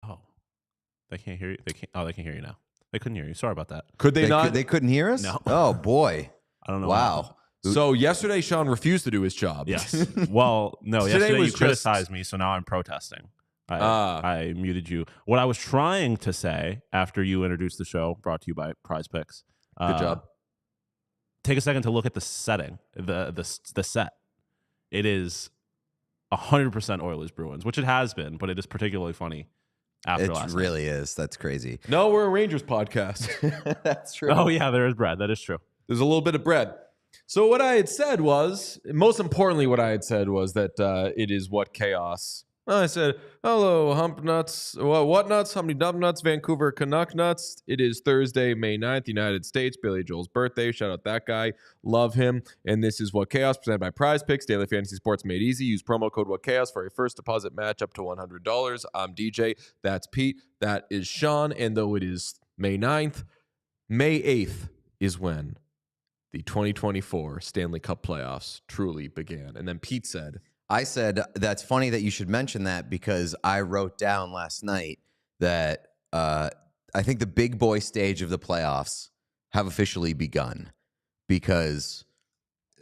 Oh, they can't hear you. They can't. Oh, they can hear you now. They couldn't hear you. Sorry about that. Could they not? They couldn't hear us? No. Oh, boy. I don't know. Wow. So yesterday, Sean refused to do his job. Yes. Well, no. Today Yesterday was you criticized me, so now I'm protesting. I muted you. What I was trying to say after you introduced the show, brought to you by Prize Picks. Good job. Take a second to look at the setting, the set. It is 100% Oilers Bruins, which it has been, but it is particularly funny after last night. It really is. That's crazy. No, we're a Rangers podcast. That's true. Oh, yeah, there is bread. That is true. There's a little bit of bread. So what I had said was, most importantly, what I had said was that it is what chaos. Well, I said, hello, hump nuts. What nuts? Humpty Dump nuts, Vancouver Canuck nuts. It is Thursday, May 9th, United States, Billy Joel's birthday. Shout out that guy. Love him. And this is What Chaos, presented by Prize Picks, Daily Fantasy Sports Made Easy. Use promo code What Chaos for a first deposit match up to $100. I'm DJ. That's Pete. That is Sean. And though it is May 9th, May 8th is when the 2024 Stanley Cup playoffs truly began. And then Pete said, I said, that's funny that you should mention that because I wrote down last night that I think the big boy stage of the playoffs have officially begun because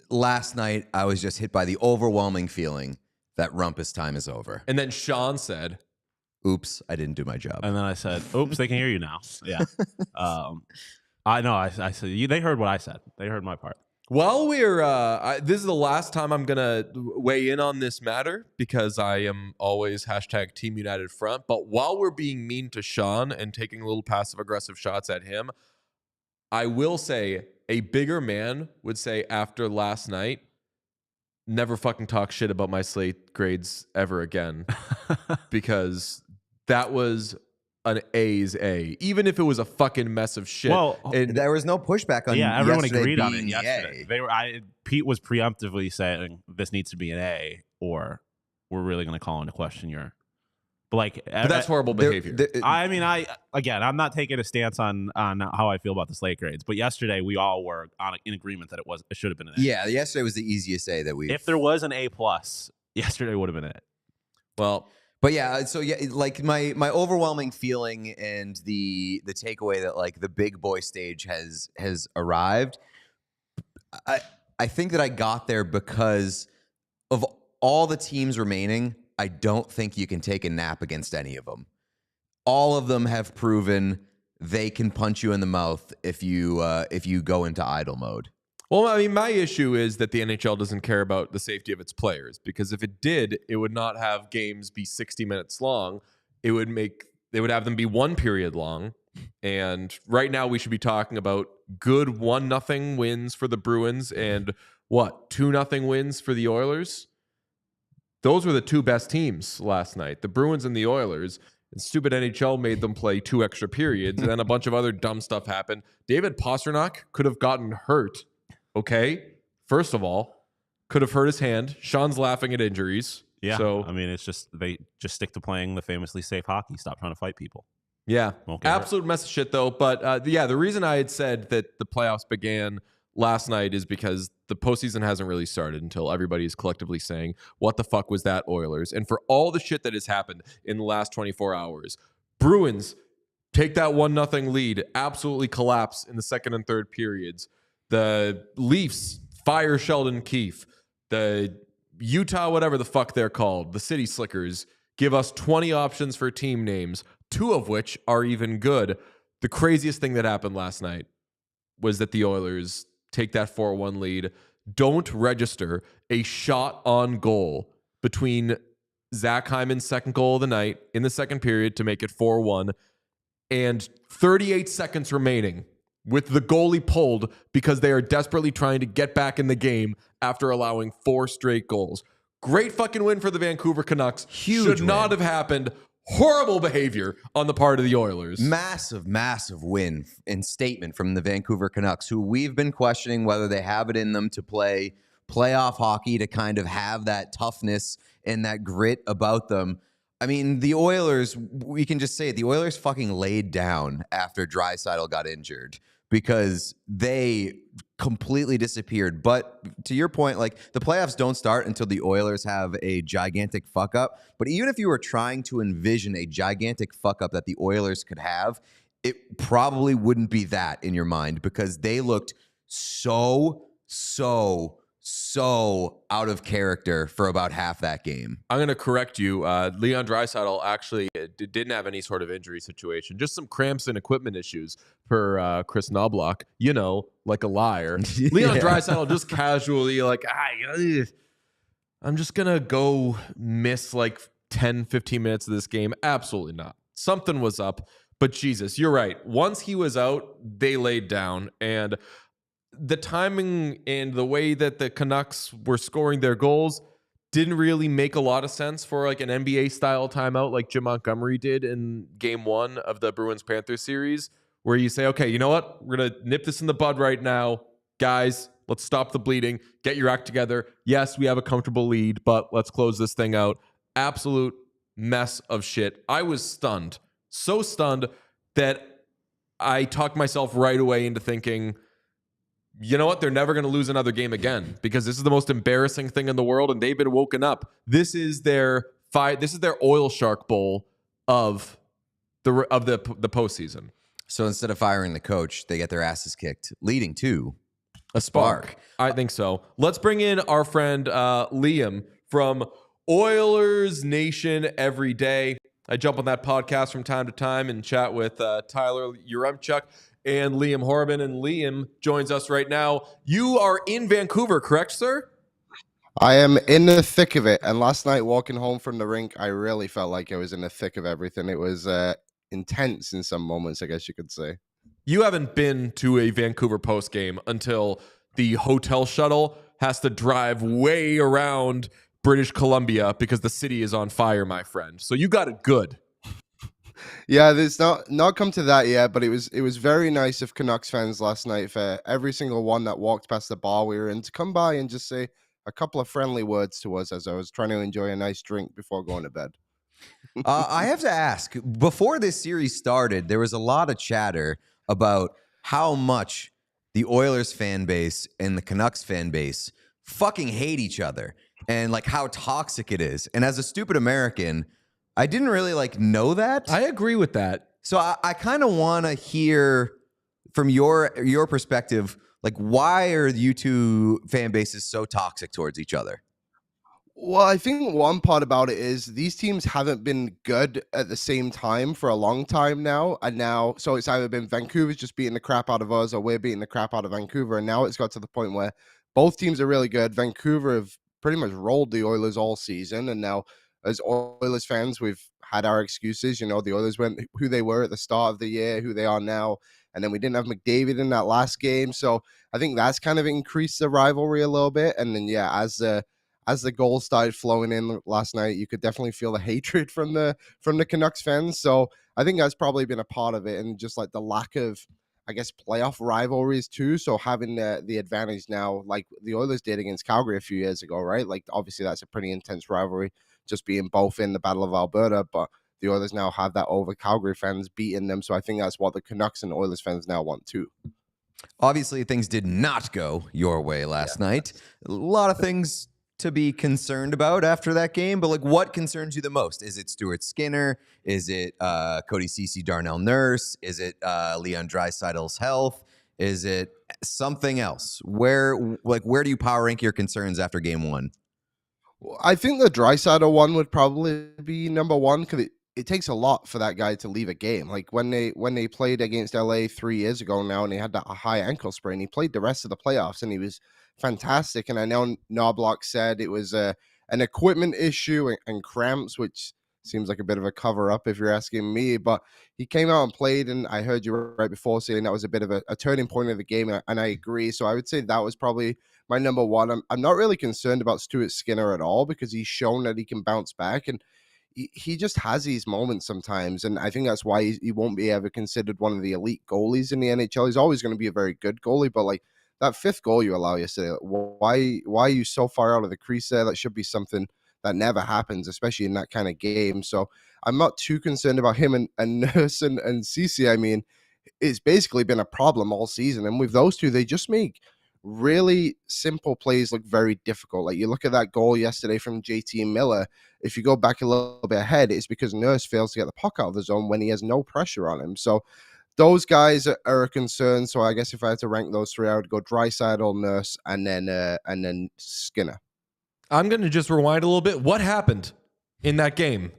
last night I was just hit by the overwhelming feeling that rumpus time is over. and then Sean said, Oops, I didn't do my job. And then I said, oops, they can hear you now. Yeah. I know. I said, they heard what I said. They heard my part. while we're, this is the last time I'm going to weigh in on this matter because I am always hashtag Team United Front. But while we're being mean to Sean and taking little passive aggressive shots at him, I will say a bigger man would say after last night, never fucking talk shit about my slate grades ever again because that was an A's A, even if it was a fucking mess of shit. Well, And there was no pushback on everyone yesterday agreed on it being yesterday. A. Pete was preemptively saying this needs to be an A, or we're really going to call into question your. But that's horrible behavior. I'm not taking a stance on how I feel about the slate grades, but yesterday we all were in agreement that it should have been an A. Yeah, yesterday was the easiest A that we. If there was an A plus, yesterday would have been it. Well, But yeah, so yeah, like my overwhelming feeling and the takeaway that like the big boy stage has arrived. I think that I got there because of all the teams remaining. I don't think you can take a nap against any of them. All of them have proven they can punch you in the mouth if you go into idle mode. Well, I mean, my issue is that the NHL doesn't care about the safety of its players because if it did, it would not have games be 60 minutes long. They would have them be 1 period long. And right now we should be talking about good 1-0 wins for the Bruins and 2-0 wins for the Oilers. Those were the two best teams last night, the Bruins and the Oilers. And stupid NHL made them play 2 extra periods, and then a bunch of other dumb stuff happened. David Pastrnak could have gotten hurt. Okay, first of all, could have hurt his hand. Sean's laughing at injuries. Yeah, so I mean, it's just they just stick to playing the famously safe hockey. Stop trying to fight people. yeah, Won't get hurt. absolute mess of shit though. But the reason I had said that the playoffs began last night is because the postseason hasn't really started until everybody is collectively saying, what the fuck was that, Oilers? And for all the shit that has happened in the last 24 hours, Bruins take that 1-0 lead, absolutely collapse in the second and third periods. The Leafs fire Sheldon Keefe. The Utah, whatever the fuck they're called, the City Slickers, give us 20 options for team names, 2 of which are even good. The craziest thing that happened last night was that the Oilers take that 4-1 lead, don't register a shot on goal between Zach Hyman's second goal of the night in the second period to make it 4-1, and 38 seconds remaining with the goalie pulled because they are desperately trying to get back in the game after allowing 4 straight goals. Great fucking win for the Vancouver Canucks. Huge Should not have happened. Horrible behavior on the part of the Oilers. Massive, massive win and statement from the Vancouver Canucks, who we've been questioning whether they have it in them to play playoff hockey, to kind of have that toughness and that grit about them. I mean, the Oilers, we can just say it, the Oilers fucking laid down after Draisaitl got injured because they completely disappeared. But to your point, like, the playoffs don't start until the Oilers have a gigantic fuck up. But even if you were trying to envision a gigantic fuck up that the Oilers could have, it probably wouldn't be that in your mind, because they looked so out of character for about half that game. I'm going to correct you. Leon Draisaitl actually didn't have any sort of injury situation, just some cramps and equipment issues per Chris Knobloch, you know, like a liar. Leon Draisaitl just casually like, I'm just going to go miss like 10, 15 minutes of this game. Absolutely not. Something was up, but Jesus, you're right. Once he was out, they laid down, and the timing and the way that the Canucks were scoring their goals didn't really make a lot of sense for like an NBA style timeout like Jim Montgomery did in game 1 of the Bruins-Panthers series, where you say, okay, you know what? We're going to nip this in the bud right now. Guys, let's stop the bleeding. Get your act together. Yes, we have a comfortable lead, but let's close this thing out. Absolute mess of shit. I was stunned. So stunned that I talked myself right away into thinking, you know what? They're never going to lose another game again, because this is the most embarrassing thing in the world, and they've been woken up. This is their oil shark bowl of the postseason. So instead of firing the coach, they get their asses kicked, leading to a spark. I think so. Let's bring in our friend Liam from Oilers Nation Every Day. I jump on that podcast from time to time and chat with Tyler Yaremchuk and Liam Horrobin, and Liam joins us right now. You are in Vancouver, correct, sir? I am in the thick of it, and last night walking home from the rink, I really felt like I was in the thick of everything. It was intense in some moments, I guess you could say. You haven't been to a Vancouver post game until the hotel shuttle has to drive way around British Columbia because the city is on fire, my friend. So you got it good. Yeah, there's not come to that yet, but it was very nice of Canucks fans last night, for every single one that walked past the bar we were in to come by and just say a couple of friendly words to us as I was trying to enjoy a nice drink before going to bed. I have to ask, before this series started, there was a lot of chatter about how much the Oilers fan base and the Canucks fan base fucking hate each other, and like how toxic it is. And as a stupid American, I didn't really like know that. I agree with that. So I kind of want to hear from your perspective, like, why are you two fan bases so toxic towards each other? Well, I think one part about it is these teams haven't been good at the same time for a long time now. And now, so it's either been Vancouver's just beating the crap out of us, or we're beating the crap out of Vancouver. And now it's got to the point where both teams are really good. Vancouver have pretty much rolled the Oilers all season. And now, as Oilers fans, we've had our excuses. You know, the Oilers weren't who they were at the start of the year, who they are now. And then we didn't have McDavid in that last game. So I think that's kind of increased the rivalry a little bit. And then, yeah, as the as the goals started flowing in last night, you could definitely feel the hatred from the Canucks fans. So I think that's probably been a part of it, and just like the lack of, I guess, playoff rivalries too. So having the advantage now, like the Oilers did against Calgary a few years ago, right? Like obviously that's a pretty intense rivalry, just being both in the Battle of Alberta, but the Oilers now have that over Calgary fans beating them. So I think that's what the Canucks and Oilers fans now want too. Obviously, things did not go your way last night. A lot of things to be concerned about after that game, but like, what concerns you the most? Is it Stuart Skinner? Is it Cody Ceci, Darnell Nurse? Is it Leon Draisaitl's health? Is it something else? Where do you power rank your concerns after game one? I think the Draisaitl one would probably be number one, because it takes a lot for that guy to leave a game. Like when they played against LA 3 years ago now, and he had that high ankle sprain, he played the rest of the playoffs and he was fantastic. And I know Knobloch said it was an equipment issue and cramps, which seems like a bit of a cover up if you're asking me, but he came out and played, and I heard you right before saying that was a bit of a turning point of the game, and I agree. So I would say that was probably my number one. I'm not really concerned about Stuart Skinner at all, because he's shown that he can bounce back, and he just has these moments sometimes, and I think that's why he won't be ever considered one of the elite goalies in the NHL. He's always going to be a very good goalie, but like that fifth goal you allow yesterday, why are you so far out of the crease there? That should be something that never happens, especially in that kind of game. So I'm not too concerned about him and Nurse and Ceci. I mean, it's basically been a problem all season, and with those two, they just make really simple plays look very difficult. Like you look at that goal yesterday from JT Miller. If you go back a little bit ahead, it's because Nurse fails to get the puck out of the zone when he has no pressure on him. So those guys are a concern. So I guess if I had to rank those three, I would go Draisaitl, Nurse, and then Skinner. I'm going to just rewind a little bit. What happened in that game?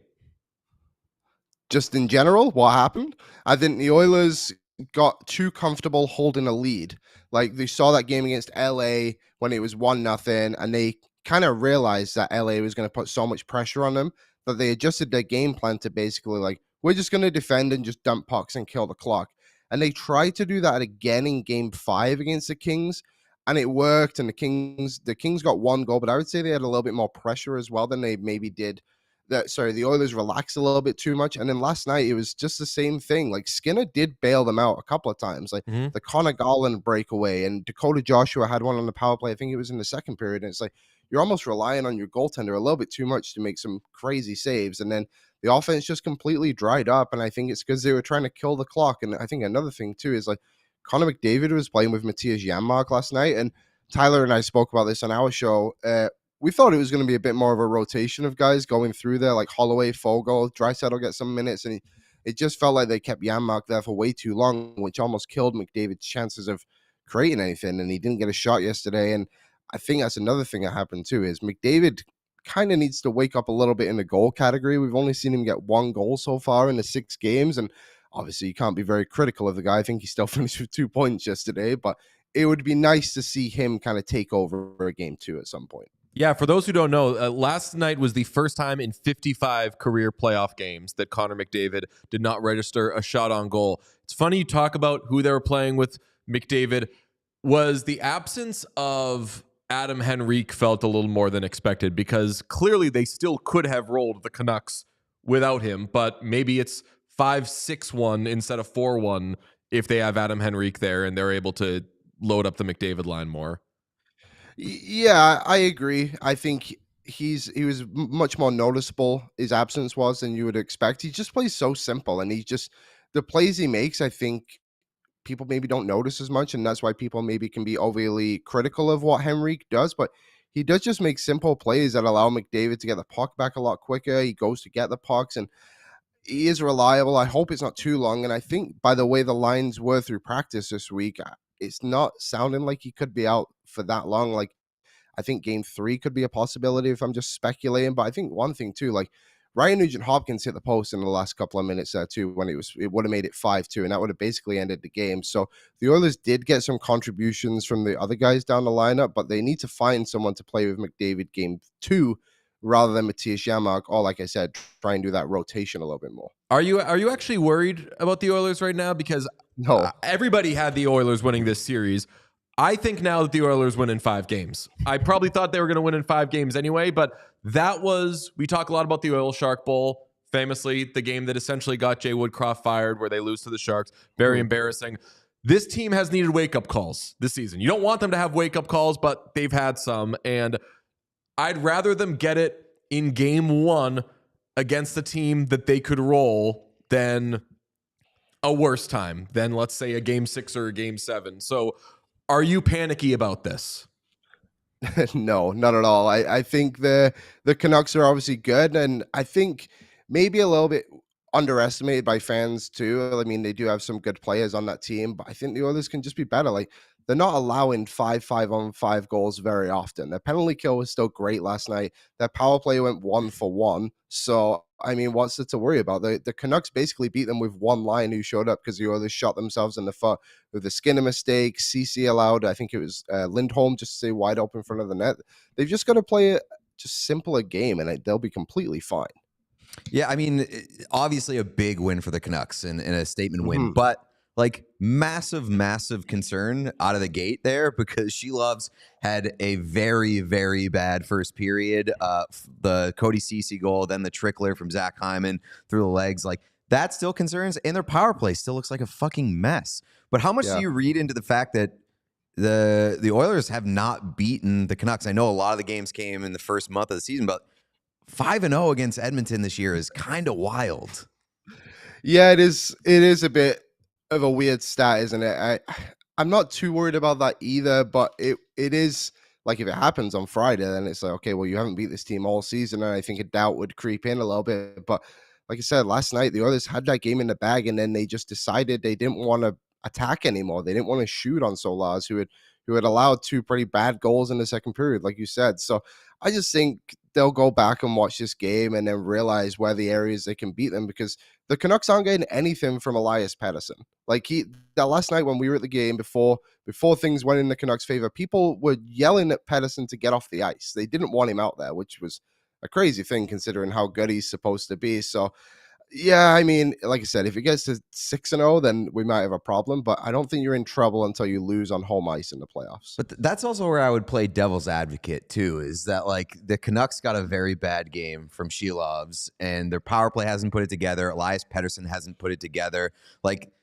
Just in general, what happened? I think the Oilers got too comfortable holding a lead. Like they saw that game against LA when it was 1-0, and they kind of realized that LA was going to put so much pressure on them that they adjusted their game plan to basically like, we're just going to defend and just dump pucks and kill the clock. And they tried to do that again in game 5 against the Kings, and it worked. And the Kings got one goal, but I would say they had a little bit more pressure as well than they maybe did. The Oilers relaxed a little bit too much. And then last night, it was just the same thing. Like Skinner did bail them out a couple of times. Like the Connor Garland breakaway, and Dakota Joshua had one on the power play. I think it was in the second period. And it's like, you're almost relying on your goaltender a little bit too much to make some crazy saves. And then the offense just completely dried up. And I think it's because they were trying to kill the clock. And I think another thing too is like Connor McDavid was playing with Matthias Janmark last night. And Tyler and I spoke about this on our show. We thought it was going to be a bit more of a rotation of guys going through there, like Holloway, Fogle, Draisaitl get some minutes, and it just felt like they kept Janmark there for way too long, which almost killed McDavid's chances of creating anything, and he didn't get a shot yesterday. And I think that's another thing that happened too, is McDavid kind of needs to wake up a little bit in the goal category. We've only seen him get one goal so far in the 6 games, and obviously you can't be very critical of the guy. I think he still finished with 2 points yesterday, but it would be nice to see him kind of take over a game 2 at some point. Yeah, for those who don't know, last night was the first time in 55 career playoff games that Connor McDavid did not register a shot on goal. It's funny you talk about who they were playing with McDavid. Was the absence of Adam Henrique felt a little more than expected, because clearly they still could have rolled the Canucks without him, but maybe it's 5-6-1 instead of 4-1 if they have Adam Henrique there and they're able to load up the McDavid line more. Yeah, I agree. I think he was much more noticeable, his absence was, than you would expect. He just plays so simple, and the plays he makes, I think people maybe don't notice as much, and that's why people maybe can be overly critical of what Henrique does, but he does just make simple plays that allow McDavid to get the puck back a lot quicker. He goes to get the pucks, and he is reliable. I hope it's not too long, and I think by the way the lines were through practice this week, it's not sounding like he could be out for that long. Like, I think game 3 could be a possibility if I'm just speculating. But I think one thing too, like Ryan Nugent-Hopkins hit the post in the last couple of minutes there too, when it would have made it 5-2, and that would have basically ended the game. So the Oilers did get some contributions from the other guys down the lineup, but they need to find someone to play with McDavid game 2 rather than Matthias Janmark, or like I said, try and do that rotation a little bit more. Are you actually worried about the Oilers right now? Because no, everybody had the Oilers winning this series. I think now that the Oilers win in 5 games. I probably thought they were going to win in 5 games anyway, but we talk a lot about the Oil Shark Bowl, famously the game that essentially got Jay Woodcroft fired where they lose to the Sharks. Very embarrassing. This team has needed wake-up calls this season. You don't want them to have wake-up calls, but they've had some, and I'd rather them get it in game 1 against a team that they could roll than a worse time, than let's say a game 6 or a game 7. So are you panicky about this? No, not at all. I think the Canucks are obviously good, and I think maybe a little bit underestimated by fans too. I mean, they do have some good players on that team, but I think the Oilers can just be better. Like, they're not allowing 5-5-on-5 goals very often. Their penalty kill was still great last night. Their power play went 1 for 1. So, I mean, what's there to worry about? The Canucks basically beat them with one line who showed up because the Oilers shot themselves in the foot with the Skinner mistake. CC allowed, I think it was Lindholm just to stay wide open in front of the net. They've just got to play a just simpler game, and they'll be completely fine. Yeah, I mean, obviously a big win for the Canucks and a statement win, but like massive concern out of the gate there because Shelovs had a very, very bad first period. The Cody Ceci goal, then the trickler from Zach Hyman through the legs. Like, that still concerns, and their power play still looks like a fucking mess. But how much do you read into the fact that the Oilers have not beaten the Canucks? I know a lot of the games came in the first month of the season, but 5-0 against Edmonton this year is kind of wild. Yeah, it is. It is a bit of a weird stat, isn't it? I'm not too worried about that either, but it is like, if it happens on Friday, then it's like, okay, well, you haven't beat this team all season, and I think a doubt would creep in a little bit. But like I said, last night, the Oilers had that game in the bag, and then they just decided they didn't want to attack anymore. They didn't want to shoot on Solars, who had allowed 2 pretty bad goals in the second period, like you said. So I just think they'll go back and watch this game and then realize where the areas they can beat them, because the Canucks aren't getting anything from Elias Pettersson. Like, that last night when we were at the game, before things went in the Canucks' favor, people were yelling at Pettersson to get off the ice. They didn't want him out there, which was a crazy thing considering how good he's supposed to be. So, yeah, I mean, like I said, if it gets to 6-0, then we might have a problem. But I don't think you're in trouble until you lose on home ice in the playoffs. But that's also where I would play devil's advocate too, is that like the Canucks got a very bad game from Shelovs, and their power play hasn't put it together. Elias Pettersson hasn't put it together. Like,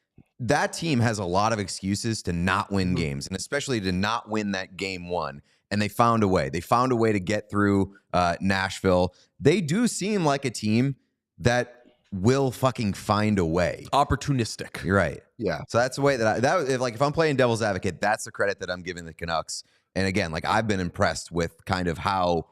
that team has a lot of excuses to not win games, and especially to not win that game 1. And they found a way. They found a way to get through Nashville. They do seem like a team that will fucking find a way. Opportunistic. You're right. Yeah. So that's the way that if I'm playing devil's advocate, that's the credit that I'm giving the Canucks. And again, like, I've been impressed with kind of how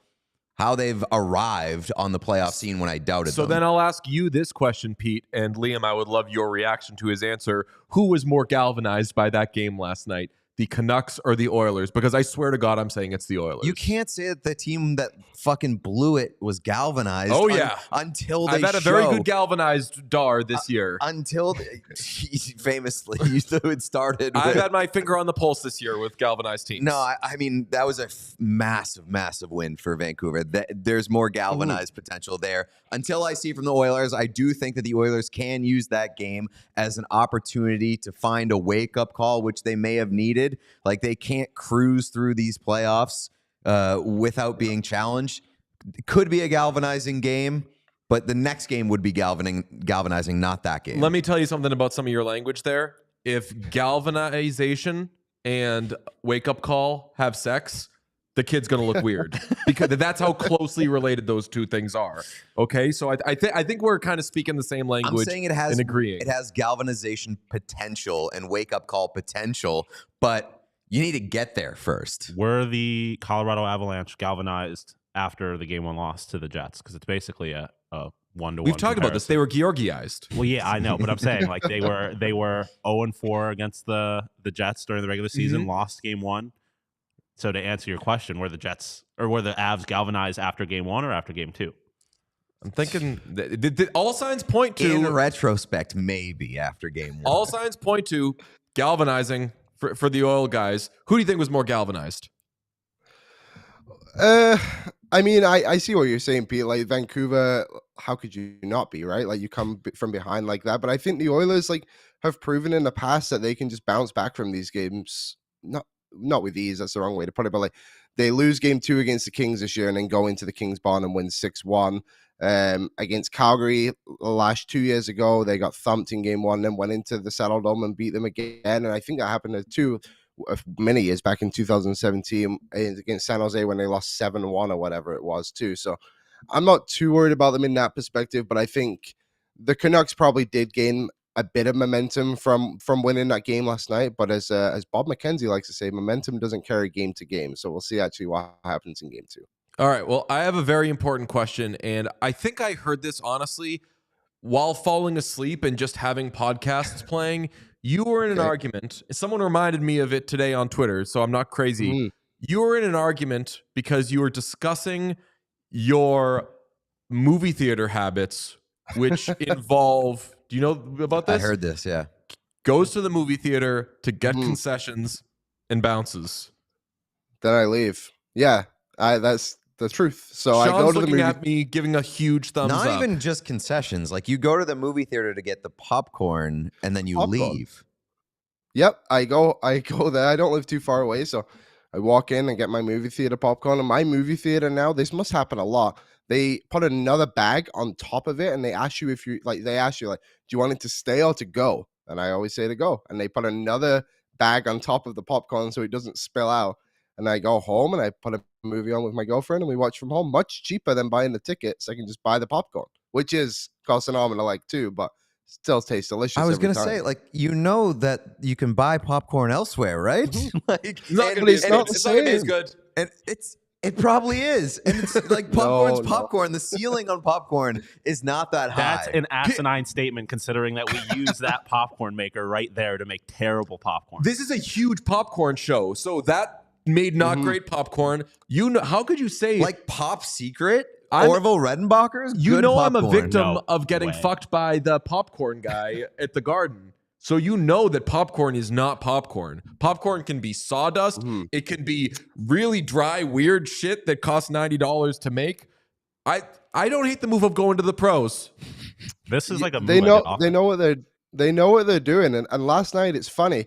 they've arrived on the playoff scene when I doubted them. So then I'll ask you this question, Pete, and Liam, I would love your reaction to his answer. Who was more galvanized by that game last night? The Canucks or the Oilers? Because I swear to God, I'm saying it's the Oilers. You can't say that the team that fucking blew it was galvanized. Oh, yeah. Until they I've had a very good galvanized Dar this year. Until famously, you knew it started. I've had my finger on the pulse this year with galvanized teams. No, I mean, that was a massive win for Vancouver. There's more galvanized potential there. Until I see from the Oilers, I do think that the Oilers can use that game as an opportunity to find a wake-up call, which they may have needed. Like, they can't cruise through these playoffs without being challenged. It could be a galvanizing game, but the next game would be galvanizing, not that game. Let me tell you something about some of your language there. If galvanization and wake-up call have sex, the kid's going to look weird, because that's how closely related those two things are. Okay, so I think we're kind of speaking the same language. I'm saying it has, and agreeing. It has galvanization potential and wake-up call potential, but you need to get there first. Were the Colorado Avalanche galvanized after the game 1 loss to the Jets? Because it's basically a 1-to-1. We've talked about this. They were Georgiized. Well, yeah, I know, but I'm saying, like, they were 0-4 against the Jets during the regular season, lost game 1. So to answer your question, were the Avs galvanized after game 1 or after game 2? I'm thinking all signs point to, in retrospect, maybe after game 1. All signs point to galvanizing for the Oil guys. Who do you think was more galvanized? I mean, I see what you're saying, Pete. Like, Vancouver, how could you not be, right? Like, you come from behind like that. But I think the Oilers, like, have proven in the past that they can just bounce back from these games. not with ease, that's the wrong way to put it, but like they lose game 2 against the Kings this year and then go into the Kings barn and win 6-1. Against Calgary last 2 years ago, they got thumped in game 1, then went into the Saddle Dome and beat them again. And I think that happened to many years back in 2017 against San Jose when they lost 7-1 or whatever it was too. So I'm not too worried about them in that perspective, but I think the Canucks probably did gain a bit of momentum from winning that game last night. But as Bob McKenzie likes to say, momentum doesn't carry game to game. So we'll see actually what happens in game 2. All right. Well, I have a very important question, and I think I heard this honestly while falling asleep and just having podcasts playing. You were in an argument. Someone reminded me of it today on Twitter, so I'm not crazy. Mm-hmm. You were in an argument because you were discussing your movie theater habits, which involve, do you know about this? I heard this, yeah. Goes to the movie theater to get concessions and bounces. Then I leave. Yeah, that's the truth. So Sean's I go to the looking movie. at me, giving a huge thumbs up. Not even just concessions. Like you go to the movie theater to get the popcorn and then you leave. Yep, I go there. I don't live too far away, so I walk in and get my movie theater popcorn. And my movie theater now, this must happen a lot. They put another bag on top of it, and they ask you do you want it to stay or to go? And I always say to go. And they put another bag on top of the popcorn so it doesn't spill out. And I go home and I put a movie on with my girlfriend and we watch from home. Much cheaper than buying the ticket, so I can just buy the popcorn, which is costs an arm and a leg too, but still tastes delicious. I was going to say, like, you know that you can buy popcorn elsewhere, right? Like, it's not going to taste good. And it probably is. And it's like popcorn's popcorn. The ceiling on popcorn is not that high. That's an asinine statement considering that we use that popcorn maker right there to make terrible popcorn. This is a huge popcorn show. So that made not great popcorn. You know, how could you say like Pop Secret? Orville Redenbacher's? You know popcorn. I'm a victim of getting fucked by the popcorn guy at the garden. So you know that popcorn is not popcorn. Popcorn can be sawdust. It can be really dry, weird shit that costs $90 to make. I don't hate the move of going to the pros. This is like a move they know what they're doing. And last night, it's funny.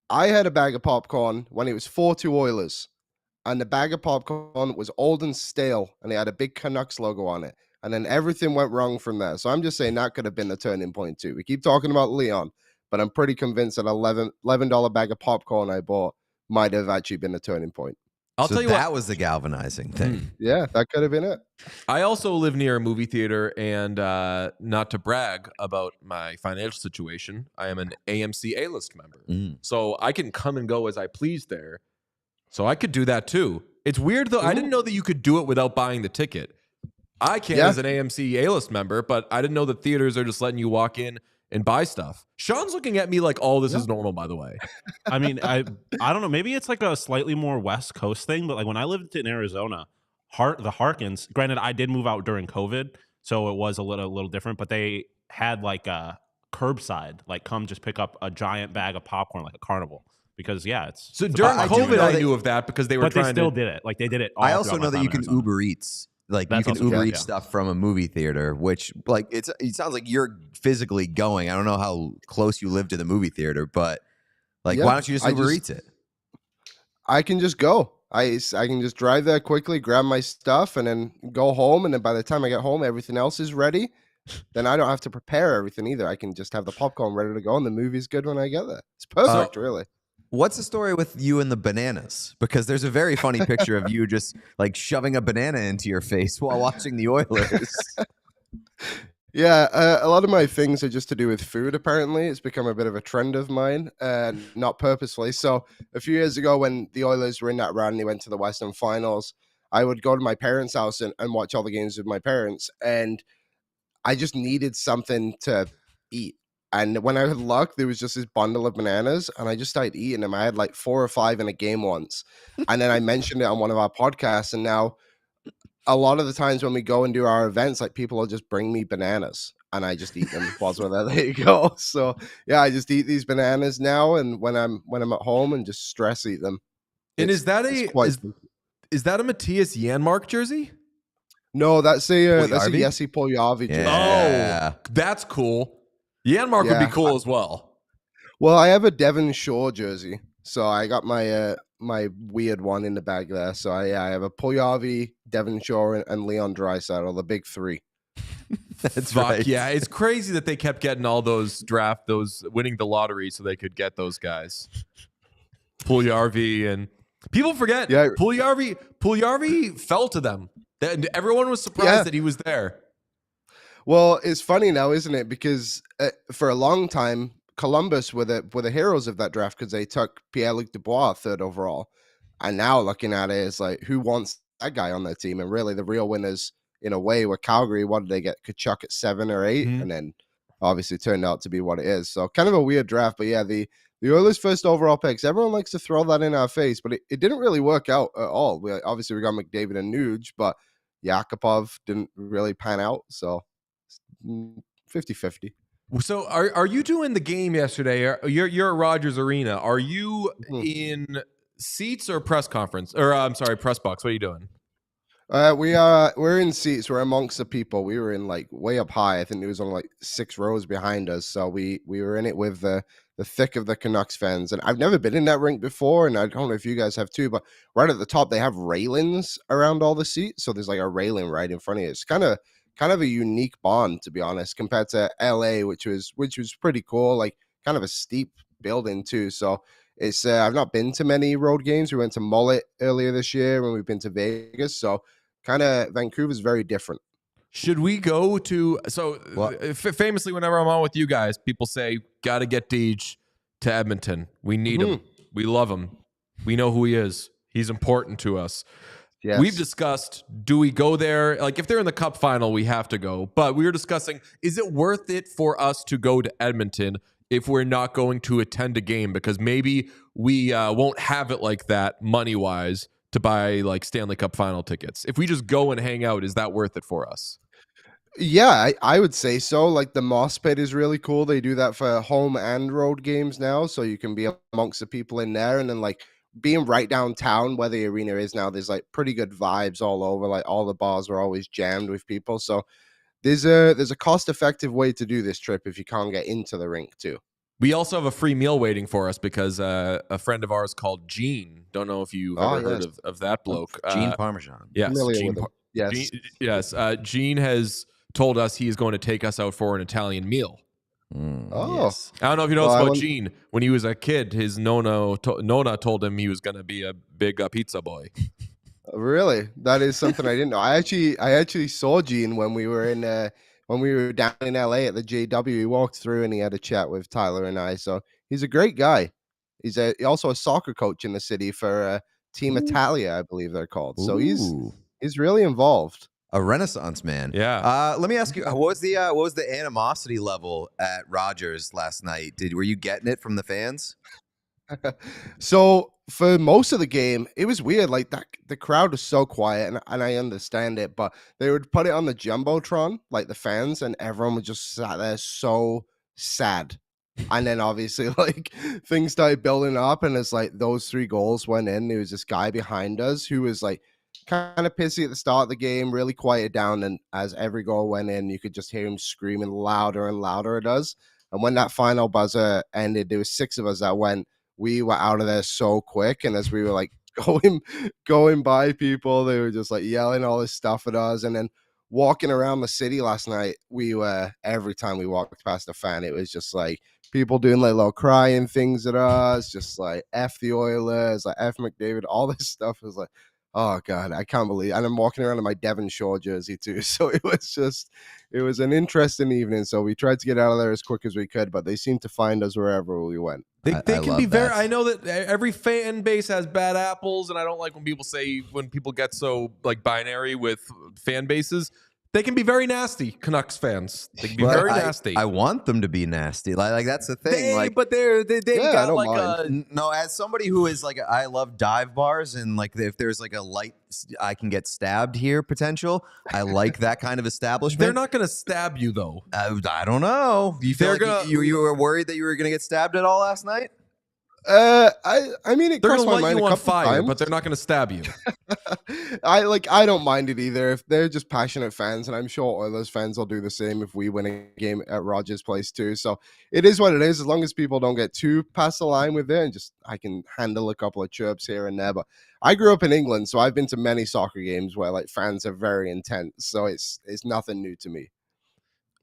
I had a bag of popcorn when it was 4-2 Oilers. And the bag of popcorn was old and stale, and it had a big Canucks logo on it. And then everything went wrong from there. So I'm just saying that could have been the turning point too. We keep talking about Leon, but I'm pretty convinced that $11 bag of popcorn I bought might have actually been the turning point. I'll tell you that was the galvanizing thing. Yeah, that could have been it. I also live near a movie theater, and not to brag about my financial situation, I am an AMC A-list member. So I can come and go as I please there. So I could do that too. It's weird though. I didn't know that you could do it without buying the ticket. I can as an AMC A-list member, but I didn't know that theaters are just letting you walk in and buy stuff. Sean's looking at me like all this is normal, by the way. I mean, I don't know. Maybe it's like a slightly more West Coast thing, but like when I lived in Arizona, the Harkins, granted, I did move out during COVID, so it was a little different, but they had like a curbside, like come just pick up a giant bag of popcorn like a carnival. Because it's so during COVID, I knew of that because they were but they still did it. Like they did it. All I also know that you can Uber Eats. Like you can Uber Eats stuff from a movie theater, which like it sounds like you're physically going. I don't know how close you live to the movie theater, but like why don't you just Uber Eats it? I can just go. I can just drive there quickly, grab my stuff, and then go home. And then by the time I get home, everything else is ready. Then I don't have to prepare everything either. I can just have the popcorn ready to go, and the movie's good when I get there. It's perfect, really. What's the story with you and the bananas? Because there's a very funny picture of you just like shoving a banana into your face while watching the Oilers. Yeah, a lot of my things are just to do with food, apparently. It's become a bit of a trend of mine, not purposefully. So a few years ago when the Oilers were in that run, they went to the Western Finals, I would go to my parents' house and watch all the games with my parents. And I just needed something to eat. And when I had luck, there was just this bundle of bananas, and I just started eating them. I had like 4 or 5 in a game once. And then I mentioned it on one of our podcasts, and now a lot of the times when we go and do our events, like people will just bring me bananas, and I just eat them whilst we're there. There you go. So yeah, I just eat these bananas now, and when I'm at home, and just stress eat them. And is that a Matthias Janmark jersey? No, that's a Jesse Puljujarvi jersey. Oh, that's cool. Janmark would be cool as well. Well, I have a Devon Shore jersey, so I got my my weird one in the bag there. So I have a Puljujarvi, Devon Shore, and Leon Draisaitl, the big three. That's Fuck right. yeah, it's crazy that they kept getting all those winning the lottery so they could get those guys. Puljujarvi, and people forget. Yeah. Puljujarvi fell to them. Everyone was surprised that he was there. Well, it's funny now, isn't it? Because for a long time, Columbus were the heroes of that draft because they took Pierre-Luc Dubois 3rd overall. And now looking at it, it's like, who wants that guy on their team? And really, the real winners, in a way, were Calgary. What did they get? Tkachuk at 7 or 8? Mm-hmm. And then obviously turned out to be what it is. So kind of a weird draft. But yeah, the Oilers' 1st overall picks, everyone likes to throw that in our face, but it didn't really work out at all. Obviously, we got McDavid and Nuge, but Yakupov didn't really pan out. So 50-50. So are you doing the game yesterday? You're at Rogers Arena. Are you in seats or press conference? Or I'm sorry, press box. What are you doing? We're in seats. We're amongst the people. We were in like way up high. I think it was on like 6 rows behind us. So we were in it with the thick of the Canucks fans. And I've never been in that rink before, and I don't know if you guys have too, but right at the top they have railings around all the seats. So there's like a railing right in front of you. It's kind of a unique bond, to be honest, compared to LA, which was pretty cool. Like kind of a steep building too. So it's I've not been to many road games. We went to Mullet earlier this year, and we've been to Vegas. So kind of Vancouver's very different. Should we go to famously whenever I'm on with you guys, people say got to get Deej to Edmonton. We need him. We love him. We know who he is. He's important to us. Yes. We've discussed, do we go there? Like if they're in the cup final, we have to go. But we were discussing, is it worth it for us to go to Edmonton if we're not going to attend a game? Because maybe we won't have it like that money-wise to buy like Stanley Cup final tickets. If we just go and hang out, is that worth it for us? Yeah, I would say so. Like the Moss Pit is really cool. They do that for home and road games now. So you can be amongst the people in there, and then like being right downtown where the arena is now, there's like pretty good vibes all over. Like all the bars are always jammed with people. So there's a cost-effective way to do this trip if you can't get into the rink too. We also have a free meal waiting for us because a friend of ours called Gene. Don't know if you've ever heard of that bloke. Gene Parmesan. Yes, Yes. Gene has told us he is going to take us out for an Italian meal. Yes. I don't know if you know about Gene. When he was a kid, his Nona told him he was going to be a big pizza boy. Really? That is something I didn't know. I actually saw Gene when we were down in LA at the JW. He walked through and he had a chat with Tyler and I. So he's a great guy. He's also a soccer coach in the city for Team Italia, I believe they're called. So he's really involved. A Renaissance man. Yeah. Let me ask you, what was the animosity level at Rogers last night? Were you getting it from the fans? So for most of the game, it was weird. Like the crowd was so quiet, and I understand it, but they would put it on the jumbotron, like the fans, and everyone was just sat there so sad. And then obviously, like things started building up, and it's like those 3 goals went in. There was this guy behind us who was like kind of pissy at the start of the game, really quieted down, and as every goal went in, you could just hear him screaming louder and louder it does. And when that final buzzer ended, there was 6 of us that went. We were out of there so quick, and as we were like going by people, they were just like yelling all this stuff at us. And then walking around the city last night, every time we walked past a fan, it was just like people doing like little crying things at us, just like F the Oilers, like F McDavid, all this stuff. Was like, oh God, I can't believe. And I'm walking around in my Devon Shore jersey too. So it was an interesting evening. So we tried to get out of there as quick as we could, but they seemed to find us wherever we went. They can be very. I know that every fan base has bad apples, and I don't like when people get so like binary with fan bases. They can be very nasty, Canucks fans. They can be very nasty. I want them to be nasty. Like that's the thing. But they got like no. As somebody who is like, I love dive bars, and like if there's like a light, I can get stabbed here potential. I like that kind of establishment. They're not going to stab you though. I don't know. Do you feel like you were worried that you were going to get stabbed at all last night? I mean, it They're crossed going to my light mind you a on couple fire, times. but they're not going to stab you. I don't mind it either. If they're just passionate fans, and I'm sure Oilers fans will do the same if we win a game at Rogers Place too. So it is what it is. As long as people don't get too past the line with it, and just I can handle a couple of chirps here and there. But I grew up in England, so I've been to many soccer games where like fans are very intense. So it's nothing new to me.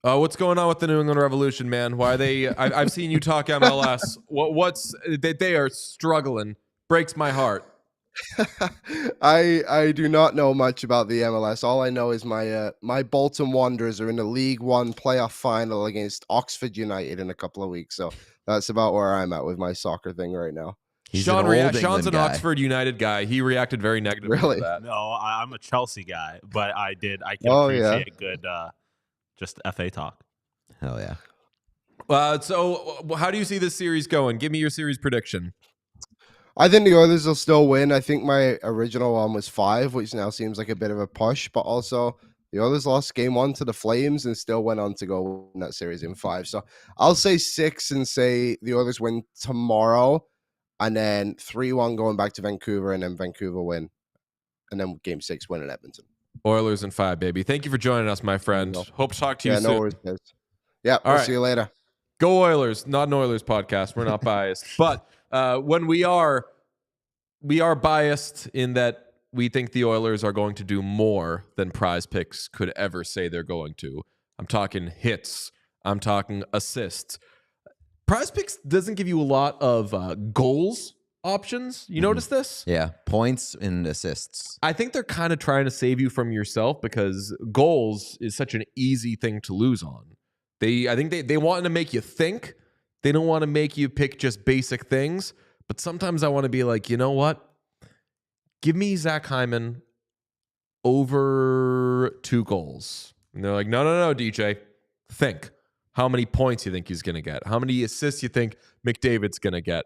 What's going on with the New England Revolution, man? Why are they? I've seen you talk MLS. What's they are struggling? Breaks my heart. I do not know much about the MLS. All I know is my Bolton Wanderers are in the League One playoff final against Oxford United in a couple of weeks. So that's about where I'm at with my soccer thing right now. Sean's an Oxford United guy. He reacted very negatively Really? to that. No, I'm a Chelsea guy, but I can appreciate good just FA talk. Hell yeah. So how do you see this series going? Give me your series prediction. I think the Oilers will still win. I think my original one was 5, which now seems like a bit of a push, but also the Oilers lost game 1 to the Flames and still went on to go win that series in 5. So I'll say 6 and say the Oilers win tomorrow, and then 3-1 going back to Vancouver, and then Vancouver win, and then game 6 win in Edmonton. Oilers in 5, baby. Thank you for joining us, my friend. Hope to talk to you soon. No worries, guys. Yeah, we'll see you later. Go Oilers. Not an Oilers podcast. We're not biased. But when we are biased in that we think the Oilers are going to do more than Prize Picks could ever say they're going to. I'm talking hits. I'm talking assists. Prize Picks doesn't give you a lot of goals options. You notice this? Yeah, points and assists. I think they're kind of trying to save you from yourself because goals is such an easy thing to lose on. I think they want to make you think. They don't want to make you pick just basic things. But sometimes I want to be like, you know what? Give me Zach Hyman over 2 goals. And they're like, no, DJ. Think. How many points you think he's going to get? How many assists you think McDavid's going to get?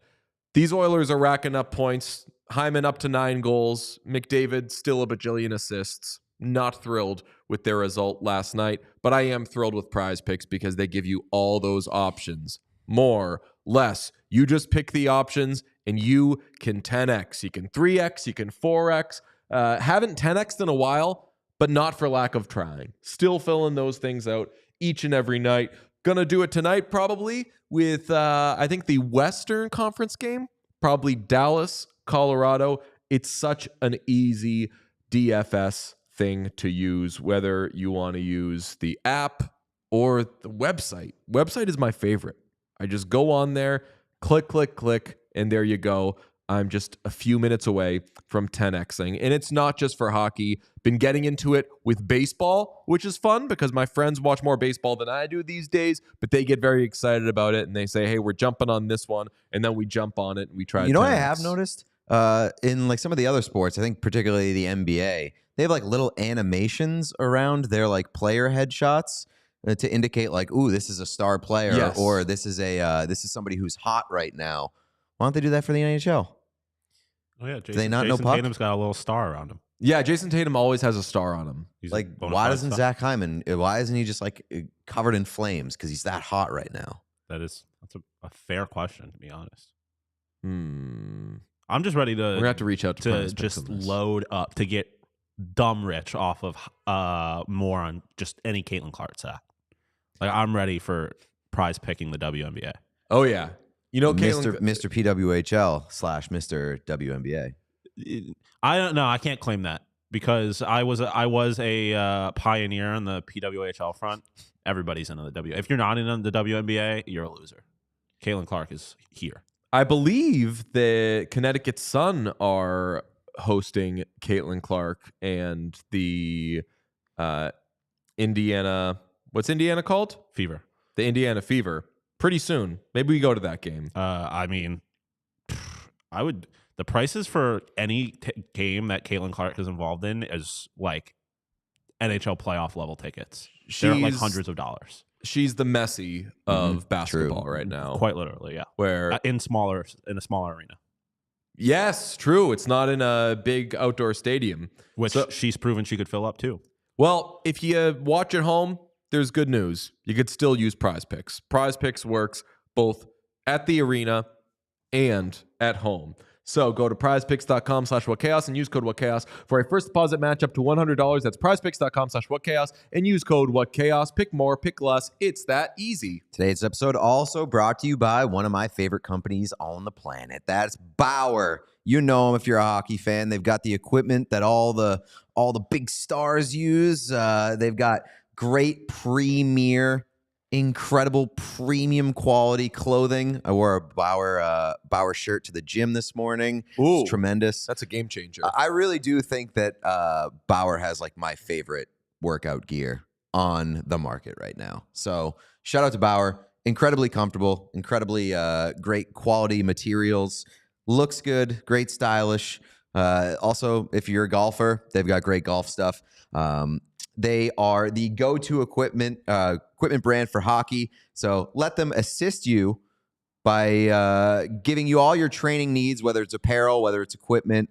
These Oilers are racking up points. Hyman up to 9 goals. McDavid still a bajillion assists. Not thrilled with their result last night, but I am thrilled with Prize Picks because they give you all those options. More, less. You just pick the options and you can 10x. You can 3x. You can 4x. Haven't 10x'd in a while, but not for lack of trying. Still filling those things out each and every night. Gonna do it tonight probably with, I think, the Western Conference game. Probably Dallas, Colorado. It's such an easy DFS thing to use, whether you want to use the app or the website. Website is my favorite. I just go on there, click, and there you go. I'm just a few minutes away from 10xing. And it's not just for hockey. Been getting into it with baseball, which is fun because my friends watch more baseball than I do these days, but they get very excited about it and they say, hey, we're jumping on this one. And then we jump on it and we try to 10x. You know what I have noticed? In like some of the other sports, I think particularly the NBA, they have like little animations around their like player headshots to indicate like, ooh, this is a star player, yes, or this is somebody who's hot right now. Why don't they do that for the NHL? Oh yeah, Jason Tatum's got a little star around him. Yeah, Jason Tatum always has a star on him. He's like, why doesn't Zach Hyman? Why isn't he just like covered in flames? Because he's that hot right now. That's a fair question, to be honest. I'm just ready to. We're gonna have to reach out to just load up to get dumb rich off of more on just any Caitlin Clark sack. Like I'm ready for prize picking the WNBA. Oh yeah, you know, Mr. PWHL / Mr. WNBA. I don't know. I can't claim that because I was a pioneer on the PWHL front. Everybody's into the W. If you're not in the WNBA, you're a loser. Caitlin Clark is here. I believe the Connecticut Sun are hosting Caitlin Clark and the Indiana. What's Indiana called? Fever. The Indiana Fever. Pretty soon. Maybe we go to that game. I mean, I would. The prices for any game that Caitlin Clark is involved in is like NHL playoff level tickets. They're like hundreds of dollars. She's the Messi of basketball right now. Quite literally, yeah. Where in a smaller arena. Yes, true. It's not in a big outdoor stadium, which she's proven she could fill up too. Well, if you watch at home, there's good news. You could still use Prize Picks. Prize Picks works both at the arena and at home. So go to prizepicks.com/whatchaos and use code whatchaos for a first deposit match up to $100. That's prizepicks.com/whatchaos and use code whatchaos. Pick more, pick less. It's that easy. Today's episode also brought to you by one of my favorite companies on the planet. That's Bauer. You know them if you're a hockey fan. They've got the equipment that all the big stars use. They've got great incredible premium quality clothing. I wore a Bauer shirt to the gym this morning. Ooh, it's tremendous. That's a game changer. I really do think that Bauer has like my favorite workout gear on the market right now. So shout out to Bauer. Incredibly comfortable, incredibly great quality materials. Looks good, great stylish. Also, if you're a golfer, they've got great golf stuff. They are the go-to equipment brand for hockey. So let them assist you by giving you all your training needs, whether it's apparel, whether it's equipment,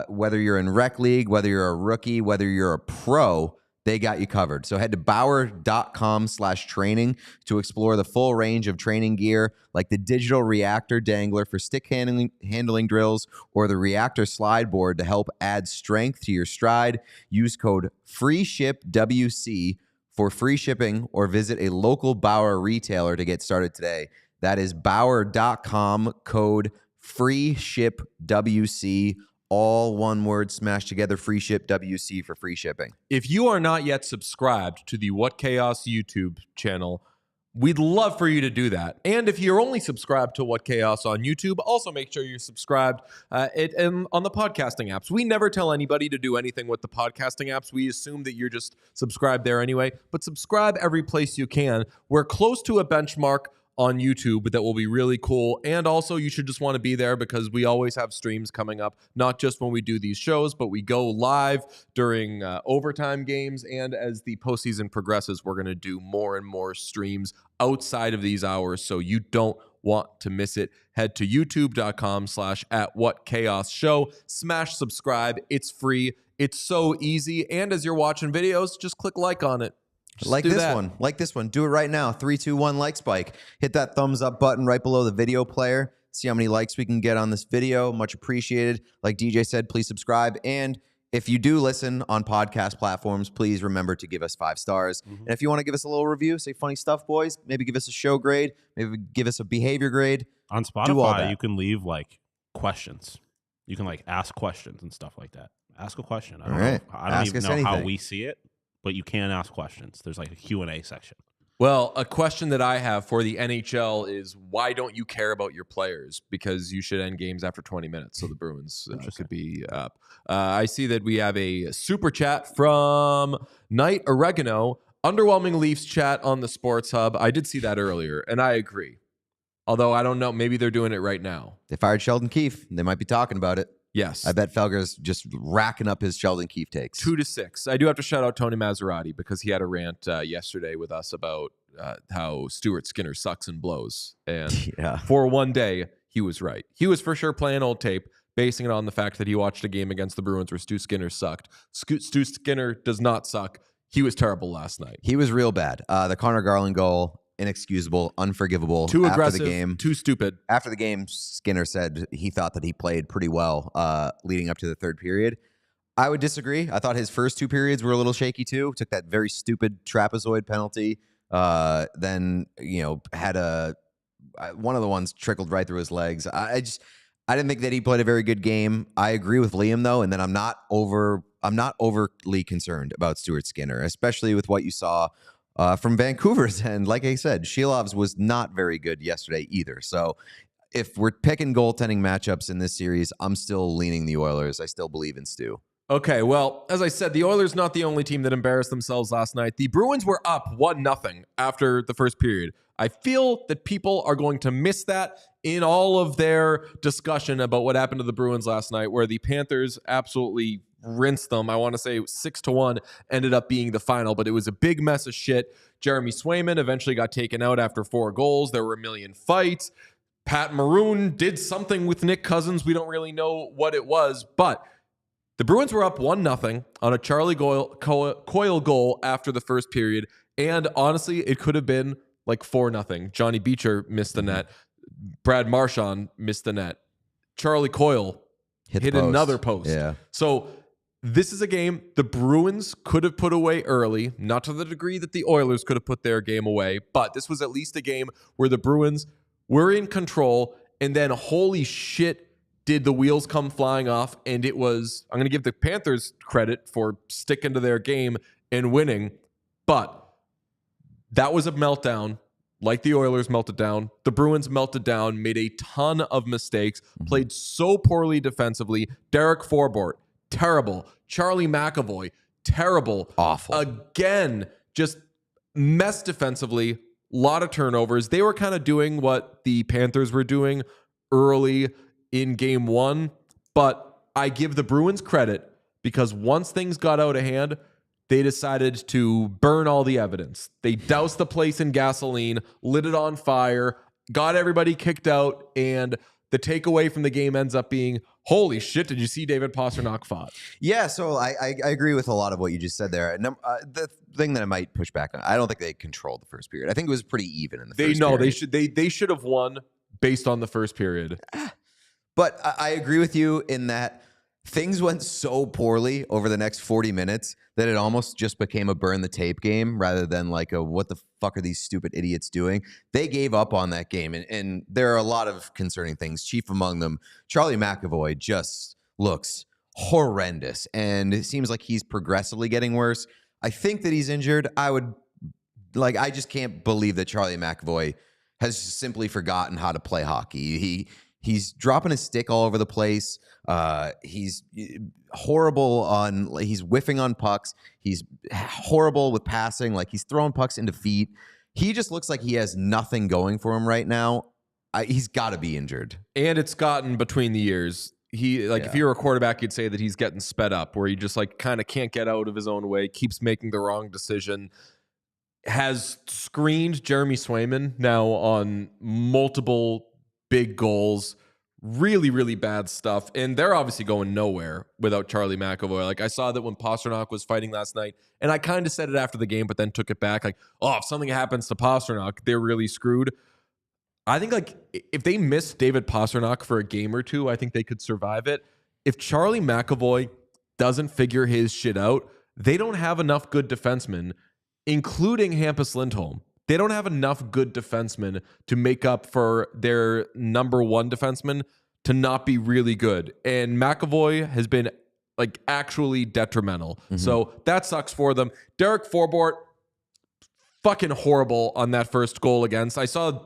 whether you're in rec league, whether you're a rookie, whether you're a pro, they got you covered. So head to bauer.com/training to explore the full range of training gear like the digital reactor dangler for stick handling drills or the reactor slide board to help add strength to your stride. Use code FREESHIPWC for free shipping or visit a local Bauer retailer to get started today. That is bauer.com, code FREESHIPWC. All one word smashed together, free ship WC for free shipping. If you are not yet subscribed to the What Chaos YouTube channel, we'd love for you to do that. And if you're only subscribed to What Chaos on YouTube, also make sure you're subscribed on the podcasting apps. We never tell anybody to do anything with the podcasting apps. We assume that you're just subscribed there anyway. But subscribe every place you can. We're close to a benchmark on YouTube that will be really cool. And also you should just want to be there because we always have streams coming up, not just when we do these shows, but we go live during overtime games. And as the postseason progresses, we're going to do more and more streams outside of these hours. So you don't want to miss it. Head to youtube.com/@whatchaosshow. Smash subscribe. It's free. It's so easy. And as you're watching videos, just click like on it. Just like this one. Do it right now. 3, 2, 1, like spike. Hit that thumbs up button right below the video player. See how many likes we can get on this video. Much appreciated. Like DJ said, please subscribe. And if you do listen on podcast platforms, please remember to give us 5 stars. And if you want to give us a little review, say funny stuff, boys, maybe give us a show grade, maybe give us a behavior grade. On Spotify, you can leave like questions. You can like ask questions and stuff like that. Ask a question. I don't even know how we see it. But you can ask questions. There's like a Q&A section. Well, a question that I have for the NHL is why don't you care about your players? Because you should end games after 20 minutes, so the Bruins could be up. I see that we have a super chat from Knight Oregano. Underwhelming Leafs chat on the Sports Hub. I did see that earlier, and I agree. Although I don't know, maybe they're doing it right now. They fired Sheldon Keefe. They might be talking about it. Yes. I bet Felger's just racking up his Sheldon Keefe takes. 2-6. I do have to shout out Tony Maserati because he had a rant yesterday with us about how Stuart Skinner sucks and blows. And for one day, he was right. He was for sure playing old tape, basing it on the fact that he watched a game against the Bruins where Stu Skinner sucked. Stu Skinner does not suck. He was terrible last night. He was real bad. The Connor Garland goal, inexcusable, unforgivable. Too aggressive, after the game. Too stupid. After the game, Skinner said he thought that he played pretty well leading up to the third period. I would disagree. I thought his first 2 periods were a little shaky too. Took that very stupid trapezoid penalty. Then, had one of the ones trickled right through his legs. I didn't think that he played a very good game. I agree with Liam though, and then I'm not overly concerned about Stuart Skinner, especially with what you saw from Vancouver's end. Like I said, Shilov's was not very good yesterday either. So if we're picking goaltending matchups in this series, I'm still leaning the Oilers. I still believe in Stu. Okay, well, as I said, the Oilers not the only team that embarrassed themselves last night. The Bruins were up 1-0 after the first period. I feel that people are going to miss that in all of their discussion about what happened to the Bruins last night, where the Panthers absolutely rinsed them. I want to say 6-1 ended up being the final, but it was a big mess of shit. Jeremy Swayman eventually got taken out after 4 goals. There were a million fights. Pat Maroon did something with Nick Cousins. We don't really know what it was, but the Bruins were up 1-0 on a Charlie Coyle goal after the first period, and honestly, it could have been like 4-0. Johnny Beecher missed the net. Brad Marchand missed the net. Charlie Coyle hit another post. Yeah. So this is a game the Bruins could have put away early, not to the degree that the Oilers could have put their game away, but this was at least a game where the Bruins were in control, and then holy shit, did the wheels come flying off, and it was, I'm going to give the Panthers credit for sticking to their game and winning, but that was a meltdown. Like the Oilers melted down, the Bruins melted down, made a ton of mistakes, played so poorly defensively. Derek Forbort, terrible. Charlie McAvoy, terrible. Awful. Again, just messed defensively. A lot of turnovers. They were kind of doing what the Panthers were doing early in game one, but I give the Bruins credit because once things got out of hand, they decided to burn all the evidence. They doused the place in gasoline, lit it on fire, got everybody kicked out, and the takeaway from the game ends up being, holy shit, did you see David Pastrnak fought? Yeah, so I agree with a lot of what you just said there. The thing that I might push back on, I don't think they controlled the first period. I think it was pretty even in the first period. They should have won based on the first period. But I agree with you in that things went so poorly over the next 40 minutes that it almost just became a burn the tape game rather than like a what the fuck are these stupid idiots doing? They gave up on that game, and there are a lot of concerning things. Chief among them, Charlie McAvoy just looks horrendous, and it seems like he's progressively getting worse. I think that he's injured. I just can't believe that Charlie McAvoy has simply forgotten how to play hockey. He's dropping his stick all over the place. He's horrible he's whiffing on pucks. He's horrible with passing. Like he's throwing pucks into feet. He just looks like he has nothing going for him right now. He's got to be injured. And it's gotten between the years. If you're a quarterback, you'd say that he's getting sped up, where he just like kind of can't get out of his own way, keeps making the wrong decision. Has screened Jeremy Swayman now on multiple big goals. Really, really bad stuff. And they're obviously going nowhere without Charlie McAvoy. Like I saw that when Pastrnak was fighting last night, and I kind of said it after the game, but then took it back. Like, oh, if something happens to Pastrnak, they're really screwed. I think like if they miss David Pastrnak for a game or two, I think they could survive it. If Charlie McAvoy doesn't figure his shit out, they don't have enough good defensemen, including Hampus Lindholm. They don't have enough good defensemen to make up for their number one defenseman to not be really good. And McAvoy has been like actually detrimental. So that sucks for them. Derek Forbort, fucking horrible on that first goal against. I saw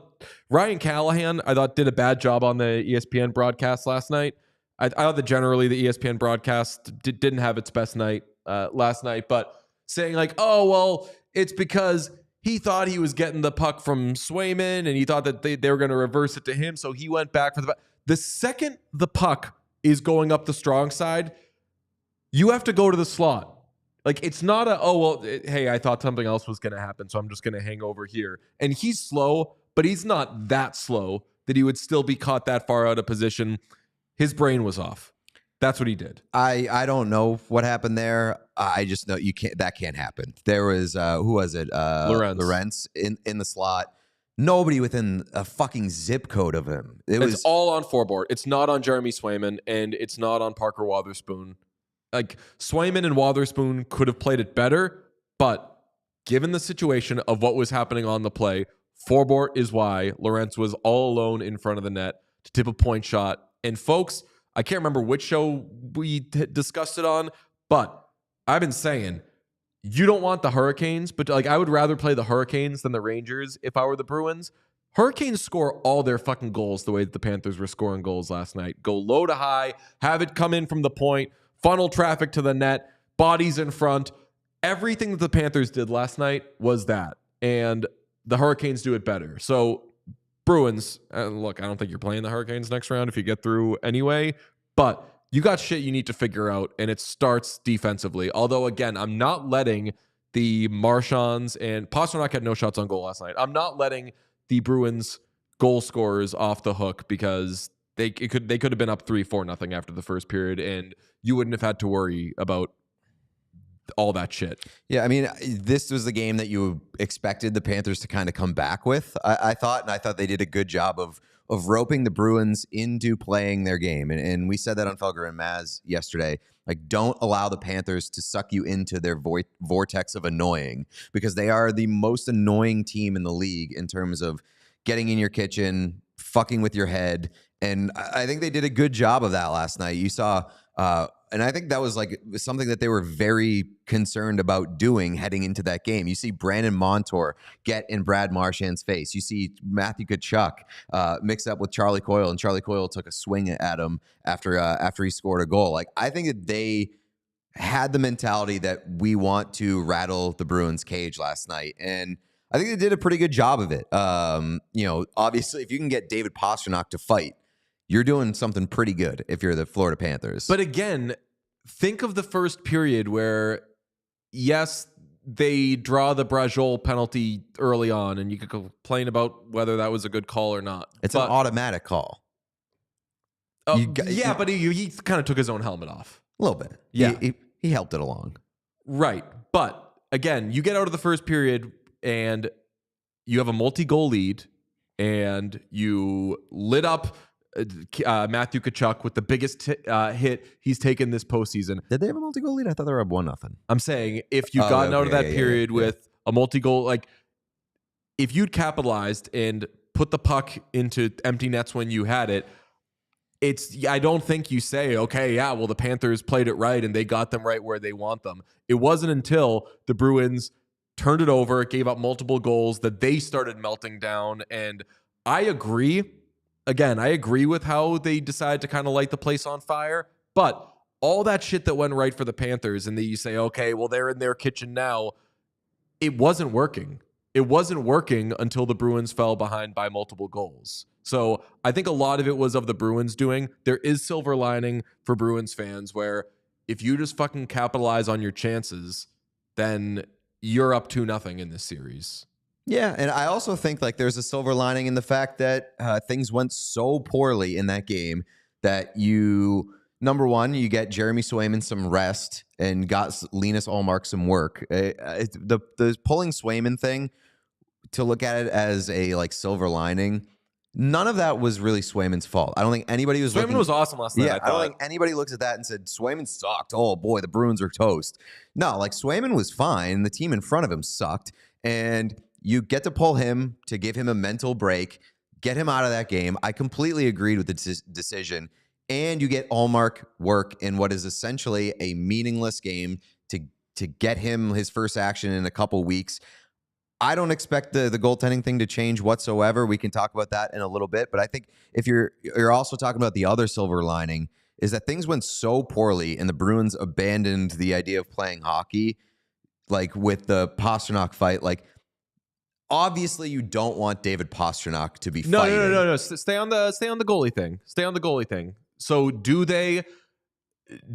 Ryan Callahan, I thought did a bad job on the ESPN broadcast last night. I thought that generally the ESPN broadcast didn't have its best night last night, but saying like, oh, well, it's because he thought he was getting the puck from Swayman, and he thought that they were going to reverse it to him, so he went back for the second the puck is going up the strong side, you have to go to the slot. Like, it's not hey, I thought something else was going to happen, so I'm just going to hang over here. And he's slow, but he's not that slow that he would still be caught that far out of position. His brain was off. That's what he did. I don't know what happened there. I just know that can't happen. There was who was it? Lorenz in the slot. Nobody within a fucking zip code of him. It's all on Forbort. It's not on Jeremy Swayman, and it's not on Parker Wotherspoon. Like Swayman and Wotherspoon could have played it better, but given the situation of what was happening on the play, Forbort is why Lorenz was all alone in front of the net to tip a point shot. And folks, I can't remember which show we discussed it on, but I've been saying you don't want the Hurricanes, but like I would rather play the Hurricanes than the Rangers if I were the Bruins. Hurricanes score all their fucking goals the way that the Panthers were scoring goals last night. Go low to high, have it come in from the point, funnel traffic to the net, bodies in front. Everything that the Panthers did last night was that. And the Hurricanes do it better. So Bruins, look, I don't think you're playing the Hurricanes next round if you get through anyway, but you got shit you need to figure out, and it starts defensively. Although, again, I'm not letting the Marchands, and Pastrnak had no shots on goal last night. I'm not letting the Bruins goal scorers off the hook because they could have been up 3-4-0 after the first period, and you wouldn't have had to worry about all that shit. Yeah, I mean, this was the game that you expected the Panthers to kind of come back with, I thought, and I thought they did a good job of roping the Bruins into playing their game. And we said that on Felger and Maz yesterday. Like, don't allow the Panthers to suck you into their vortex of annoying, because they are the most annoying team in the league in terms of getting in your kitchen, fucking with your head. And I think they did a good job of that last night. You saw, and I think that was like something that they were very concerned about doing heading into that game. You see Brandon Montour get in Brad Marchand's face. You see Matthew Tkachuk mix up with Charlie Coyle, and Charlie Coyle took a swing at him after he scored a goal. Like, I think that they had the mentality that we want to rattle the Bruins' cage last night, and I think they did a pretty good job of it. Obviously, if you can get David Pastrnak to fight, you're doing something pretty good if you're the Florida Panthers. But again, think of the first period where, yes, they draw the Brajol penalty early on, and you could complain about whether that was a good call or not. It's an automatic call. But he kind of took his own helmet off. A little bit. Yeah. He helped it along. Right. But again, you get out of the first period and you have a multi-goal lead, and you lit up Matthew Tkachuk with the biggest hit he's taken this postseason. Did they have a multi-goal lead? I thought they were up 1-0. I'm saying, if you've gotten out of that period with a multi-goal, like, if you'd capitalized and put the puck into empty nets when you had it, I don't think you say, okay, yeah, well, the Panthers played it right and they got them right where they want them. It wasn't until the Bruins turned it over, gave up multiple goals, that they started melting down. And I agree. Again, I agree with how they decided to kind of light the place on fire, but all that shit that went right for the Panthers, and then you say, okay, well, they're in their kitchen now. It wasn't working. It wasn't working until the Bruins fell behind by multiple goals. So I think a lot of it was of the Bruins doing. There is silver lining for Bruins fans where if you just fucking capitalize on your chances, then you're up 2-0 in this series. Yeah, and I also think like there's a silver lining in the fact that things went so poorly in that game that number one, you get Jeremy Swayman some rest and got Linus Ullmark some work. The pulling Swayman thing, to look at it as a like silver lining, none of that was really Swayman's fault. I don't think anybody was. Swayman was awesome last night. Yeah, I don't think anybody looks at that and said Swayman sucked. Oh boy, the Bruins are toast. No, like Swayman was fine. The team in front of him sucked, and you get to pull him to give him a mental break, get him out of that game. I completely agreed with the decision. And you get Ullmark work in what is essentially a meaningless game to get him his first action in a couple weeks. I don't expect the goaltending thing to change whatsoever. We can talk about that in a little bit. But I think if you're also talking about the other silver lining, is that things went so poorly and the Bruins abandoned the idea of playing hockey, like with the Pastrnak fight. Like, obviously, you don't want David Pastrnak to be fighting. No. Stay on the goalie thing. Stay on the goalie thing. So do they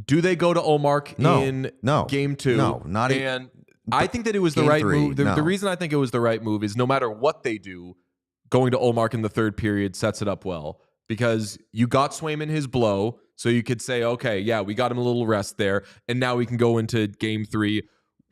go to Ullmark in game 2? No, not even. And I think that it was the right move. The reason I think it was the right move is no matter what they do, going to Ullmark in the third period sets it up well, because you got Swayman his blow, so you could say, okay, yeah, we got him a little rest there, and now we can go into game 3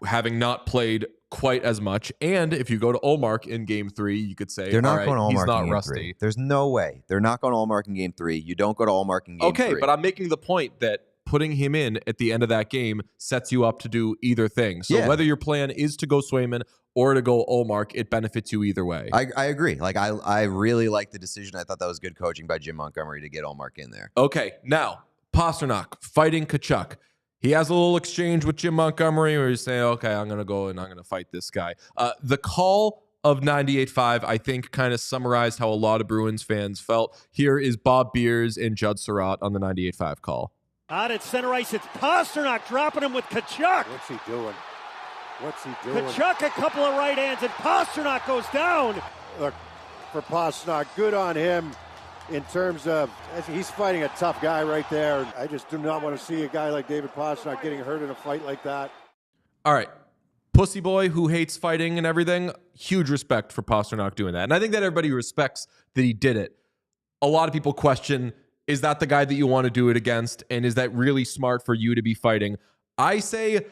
having not played quite as much. And if you go to Ullmark in game 3, you could say, they're not going to Ullmark he's not in game rusty. 3. There's no way. They're not going to Ullmark in game 3. You don't go to Ullmark in game 3. Okay, but I'm making the point that putting him in at the end of that game sets you up to do either thing. So whether your plan is to go Swayman or to go Ullmark, it benefits you either way. I agree. Like, I really like the decision. I thought that was good coaching by Jim Montgomery to get Ullmark in there. Okay, now, Pastrnak fighting Tkachuk. He has a little exchange with Jim Montgomery where he's saying, okay, I'm going to go and I'm going to fight this guy. The call of 98.5, I think, kind of summarized how a lot of Bruins fans felt. Here is Bob Beers and Judd Surratt on the 98.5 call. Out at center ice, it's Pastrnak dropping him with Tkachuk. What's he doing? Tkachuk, a couple of right hands, and Pastrnak goes down. Look, for Pastrnak, good on him. In terms of, he's fighting a tough guy right there. I just do not want to see a guy like David Pastrnak getting hurt in a fight like that. All right. Pussy boy who hates fighting and everything, huge respect for Pastrnak doing that. And I think that everybody respects that he did it. A lot of people question, is that the guy that you want to do it against? And is that really smart for you to be fighting? I say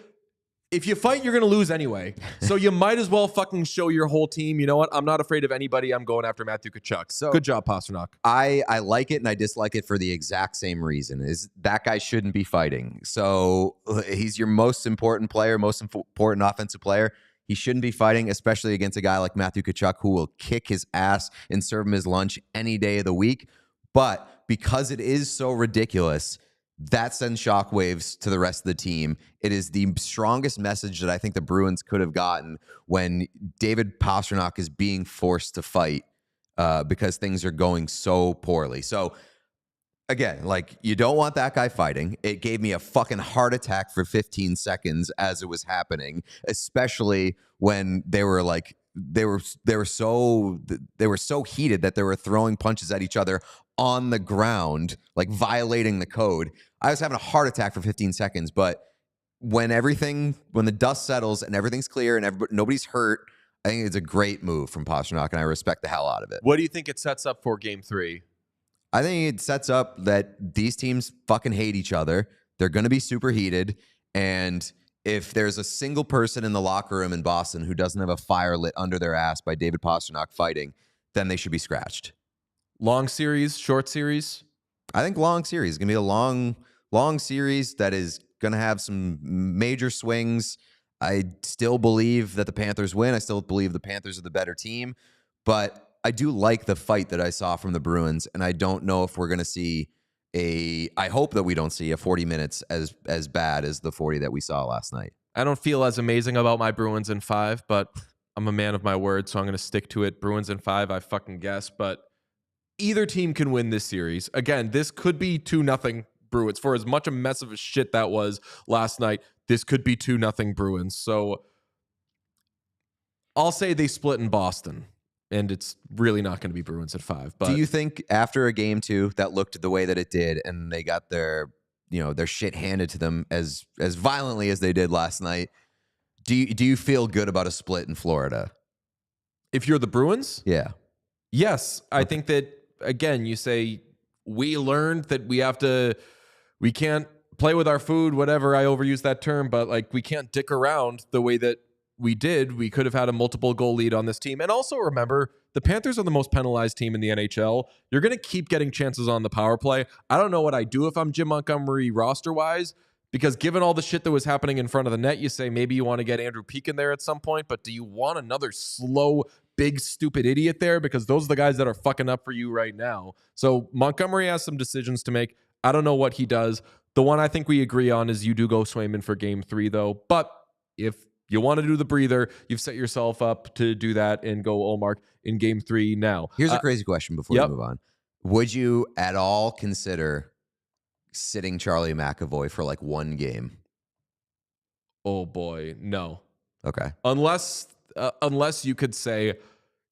if you fight, you're going to lose anyway. So you might as well fucking show your whole team, you know what? I'm not afraid of anybody. I'm going after Matthew Tkachuk. So good job, Pastrnak. I like it and I dislike it for the exact same reason. Is that guy shouldn't be fighting. So he's your most important player, most important offensive player. He shouldn't be fighting, especially against a guy like Matthew Tkachuk who will kick his ass and serve him his lunch any day of the week. But because it is so ridiculous, that sends shockwaves to the rest of the team. It is the strongest message that I think the Bruins could have gotten when David Pastrnak is being forced to fight because things are going so poorly. So again, like, you don't want that guy fighting. It gave me a fucking heart attack for 15 seconds as it was happening, especially when they were like, they were so heated that they were throwing punches at each other on the ground, like violating the code. I was having a heart attack for 15 seconds, but when the dust settles and everything's clear and nobody's hurt, I think it's a great move from Pastrnak, and I respect the hell out of it. What do you think it sets up for Game 3? I think it sets up that these teams fucking hate each other. They're going to be super heated, and if there's a single person in the locker room in Boston who doesn't have a fire lit under their ass by David Pastrnak fighting, then they should be scratched. Long series, short series? I think long series. It's going to be a long series that is going to have some major swings. I still believe that the Panthers win. I still believe the Panthers are the better team. But I do like the fight that I saw from the Bruins, and I don't know if we're going to see I hope that we don't see a 40 minutes as bad as the 40 that we saw last night. I don't feel as amazing about my Bruins in 5, but I'm a man of my word, so I'm going to stick to it. Bruins in 5, I fucking guess, but either team can win this series. Again, this could be 2-0 Bruins. For as much a mess of a shit that was last night, this could be 2-0 Bruins. So I'll say they split in Boston, and it's really not going to be Bruins at 5. But do you think after a game 2 that looked the way that it did, and they got their shit handed to them as violently as they did last night, do you feel good about a split in Florida? If you're the Bruins? Yeah. Yes. I think that, again, you say, we learned that we can't play with our food, whatever. I overuse that term, but like, we can't dick around the way that we did. We could have had a multiple goal lead on this team. And also remember, the Panthers are the most penalized team in the NHL. You're going to keep getting chances on the power play. I don't know what I do if I'm Jim Montgomery roster-wise, because given all the shit that was happening in front of the net, you say maybe you want to get Andrew Peeke in there at some point, but do you want another slow, big, stupid idiot there? Because those are the guys that are fucking up for you right now. So Montgomery has some decisions to make. I don't know what he does. The one I think we agree on is you do go Swayman for Game 3, though. But if you want to do the breather, you've set yourself up to do that and go Ullmark in Game 3 now. Here's a crazy question before we move on. Would you at all consider sitting Charlie McAvoy for like one game? Oh boy, no. Okay. Unless you could say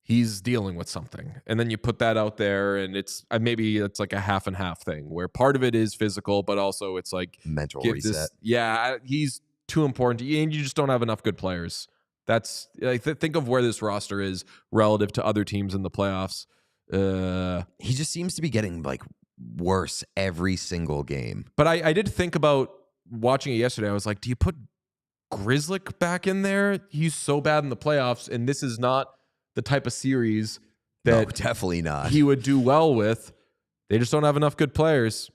he's dealing with something, and then you put that out there, and it's maybe it's like a half and half thing where part of it is physical, but also it's like mental reset. He's too important, and you just don't have enough good players. That's think of where this roster is relative to other teams in the playoffs. He just seems to be getting like worse every single game. But I did think about watching it yesterday. I was like, do you put Grzelcyk back in there? He's so bad in the playoffs, and this is not the type of series that definitely not. He would do well with. They just don't have enough good players.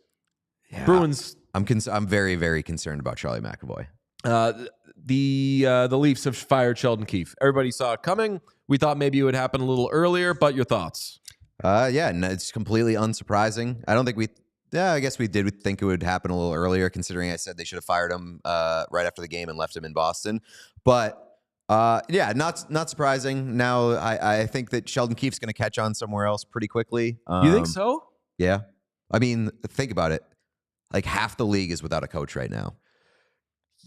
Yeah. Bruins. I'm very, very concerned about Charlie McAvoy. The Leafs have fired Sheldon Keefe. Everybody saw it coming. We thought maybe it would happen a little earlier, but your thoughts? No, it's completely unsurprising. I guess we did think it would happen a little earlier, considering I said they should have fired him right after the game and left him in Boston. But not surprising. Now I think that Sheldon Keefe's going to catch on somewhere else pretty quickly. You think so? Yeah. I mean, think about it. Like half the league is without a coach right now.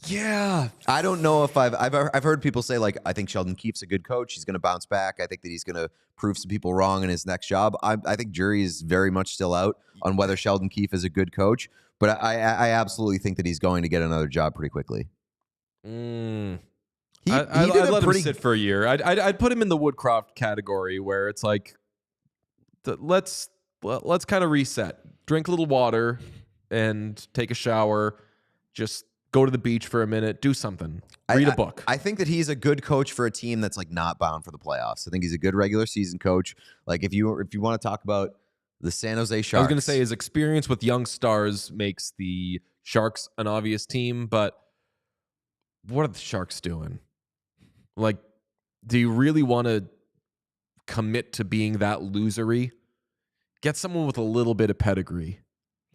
Yeah. I don't know if I've heard people say, like, I think Sheldon Keefe's a good coach. He's going to bounce back. I think that he's going to prove some people wrong in his next job. I think jury is very much still out on whether Sheldon Keefe is a good coach, but I absolutely think that he's going to get another job pretty quickly. I'd let him sit for a year. I'd put him in the Woodcroft category where it's like, let's kind of reset, drink a little water, and take a shower. Just go to the beach for a minute, do something, read a book. I think that he's a good coach for a team that's like not bound for the playoffs. I think he's a good regular season coach. Like if you want to talk about the San Jose Sharks, I was going to say his experience with young stars makes the Sharks an obvious team, but what are the Sharks doing? Like, do you really want to commit to being that losery? Get someone with a little bit of pedigree.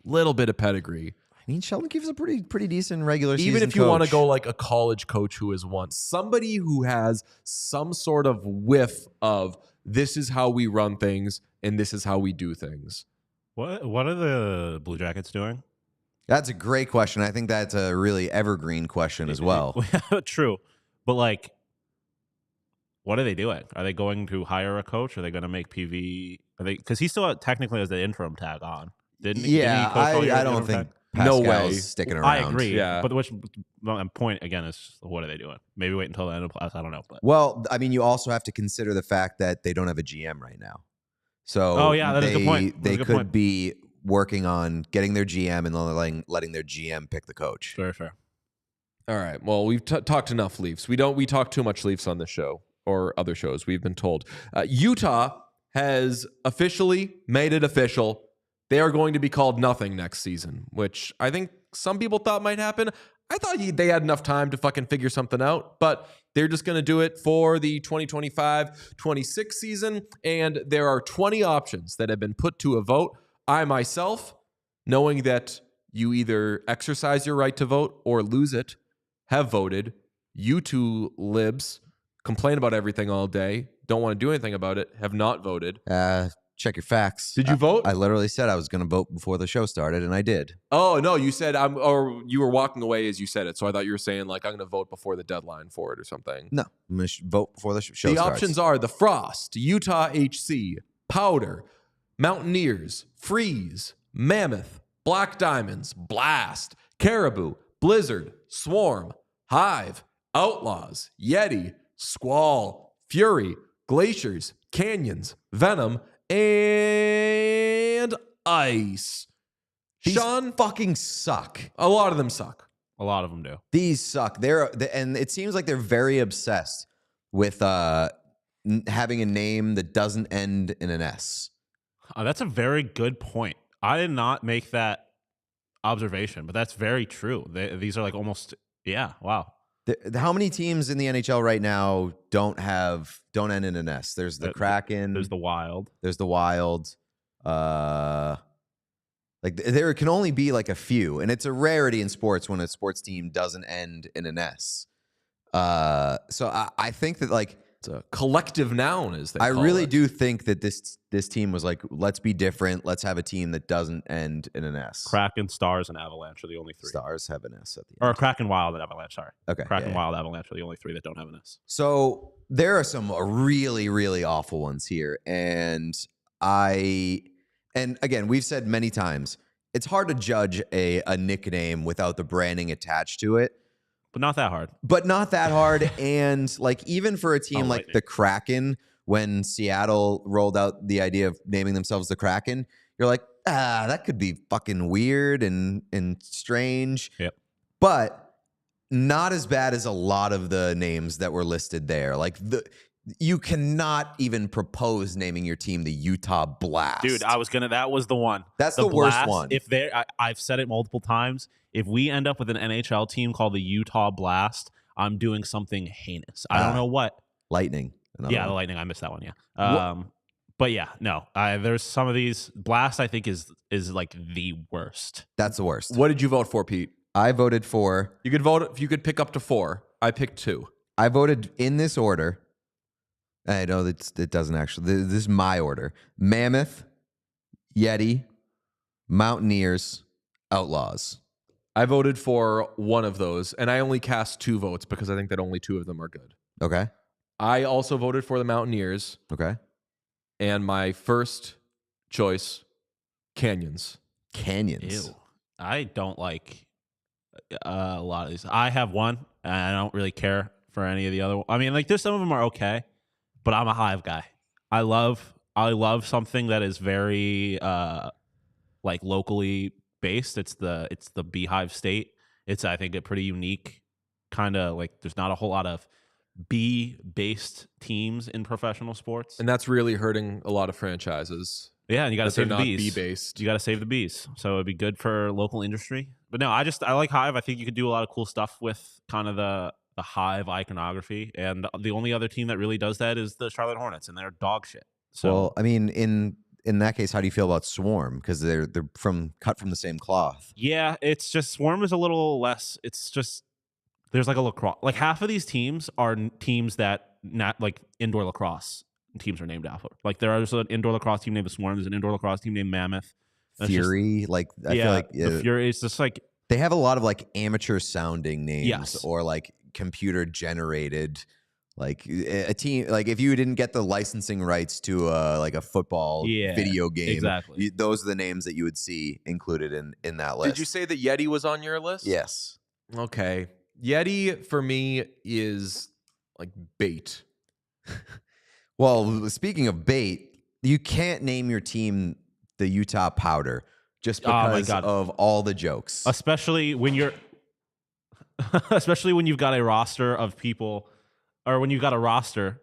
I mean, Sheldon Keefe is a pretty decent regular season Even if you coach. want to go like a college coach who has won, somebody who has some sort of whiff of this is how we run things and this is how we do things. What are the Blue Jackets doing? That's a great question. I think that's a really evergreen question as well. True. But like, what are they doing? Are they going to hire a coach? Are they going to make PV? Are they, because he still technically has the interim tag on, didn't he? Yeah, Didn't he coach all year I with the don't interim think tag? Pascal's No way. sticking around. I agree. Yeah. But my point again is, what are they doing? Maybe wait until the end of class. I don't know. But Well, I mean, you also have to consider the fact that they don't have a GM right now. So Oh, yeah, that is a good point. They That's a good could point. be working on getting their GM and then letting their GM pick the coach. very fair. All right. Well, we've talked enough Leafs. We talk too much Leafs on this show or other shows. We've been told. Utah has officially made it official. They are going to be called nothing next season, which I think some people thought might happen. I thought they had enough time to fucking figure something out, but they're just going to do it for the 2025-26 season, and there are 20 options that have been put to a vote. I myself, knowing that you either exercise your right to vote or lose it, have voted. You two libs complain about everything all day, don't want to do anything about it, have not voted. Check your facts. Did you vote? I literally said I was going to vote before the show started, and I did. Oh, no, you said or you were walking away as you said it. So I thought you were saying like, I'm going to vote before the deadline for it or something. No, I'm going to vote before the show The starts. options are the Frost, Utah HC, Powder, Mountaineers, Freeze, Mammoth, Black Diamonds, Blast, Caribou, Blizzard, Swarm, Hive, Outlaws, Yeti, Squall, Fury, Glaciers, Canyons, Venom, and Ice. These Sean, fucking suck. a lot of them suck. A lot of them do. These suck. And it seems like they're very obsessed with having a name that doesn't end in an S. That's a very good point. I did not make that observation, but that's very true. These are like almost, yeah, wow. How many teams in the NHL right now don't end in an S? There's the Kraken. There's the Wild. There's the Wild. Like there can only be like a few, and it's a rarity in sports when a sports team doesn't end in an S. So I think that like It's a collective noun, as they I call really it. do think that this team was like, let's be different. Let's have a team that doesn't end in an S. Kraken, Stars, and Avalanche are the only three. Stars have an S at the Or end. Kraken, Wild, and Avalanche, sorry. Okay. Kraken, yeah. Wild, Avalanche are the only three that don't have an S. So there are some really, really awful ones here. And again, we've said many times, it's hard to judge a nickname without the branding attached to it. But not that hard. But not that hard. And like even for a team like the Kraken, when Seattle rolled out the idea of naming themselves the Kraken, you're like, that could be fucking weird and strange. Yep. But not as bad as a lot of the names that were listed there. Like you cannot even propose naming your team the Utah Blast. Dude, that was the one. That's the worst Blast, one. If I've said it multiple times. If we end up with an NHL team called the Utah Blast, I'm doing something heinous. I don't know what. Lightning. Yeah, the Lightning. I missed that one. Yeah. But yeah, no. There's some of these. Blast, I think, is like the worst. That's the worst. What did you vote for, Pete? I voted for. You could vote if you could pick up to 4. I picked 2. I voted in this order. I know it doesn't actually. This is my order: Mammoth, Yeti, Mountaineers, Outlaws. I voted for one of those, and I only cast 2 votes because I think that only 2 of them are good. Okay. I also voted for the Mountaineers, Okay. and my first choice, Canyons. Canyons. Ew. I don't like a lot of these. I have one, and I don't really care for any of the other. I mean, like, there's some of them are okay, but I'm a Hive guy. I love something that is very like locally based. It's the Beehive State, It's, I think, a pretty unique kind of like there's not a whole lot of B-based teams in professional sports. And that's really hurting a lot of franchises. Yeah, and you got to that they're save the not bees. B-based. You got to save the bees. So it'd be good for local industry. But no, I like Hive. I think you could do a lot of cool stuff with kind of the Hive iconography. And the only other team that really does that is the Charlotte Hornets, and they're dog shit. So, well, I mean, in that case, how do you feel about Swarm? Because they're cut from the same cloth. yeah, it's just Swarm is a little less. It's just there's like a lacrosse. Like half of these teams are teams that not like indoor lacrosse teams are named after. Like there's an indoor lacrosse team named the Swarm. There's an indoor lacrosse team named Mammoth. Fury, I feel like the Fury is just like they have a lot of like amateur sounding names, Yes. or like computer generated. Like a team, like if you didn't get the licensing rights to like a football video game, exactly. Those are the names that you would see included in that list. Did you say that Yeti was on your list? Yes. Okay. Yeti for me is like bait. Well, speaking of bait, you can't name your team the Utah Powder just because of all the jokes. Especially when you're especially when you've got a roster of people, or when you've got a roster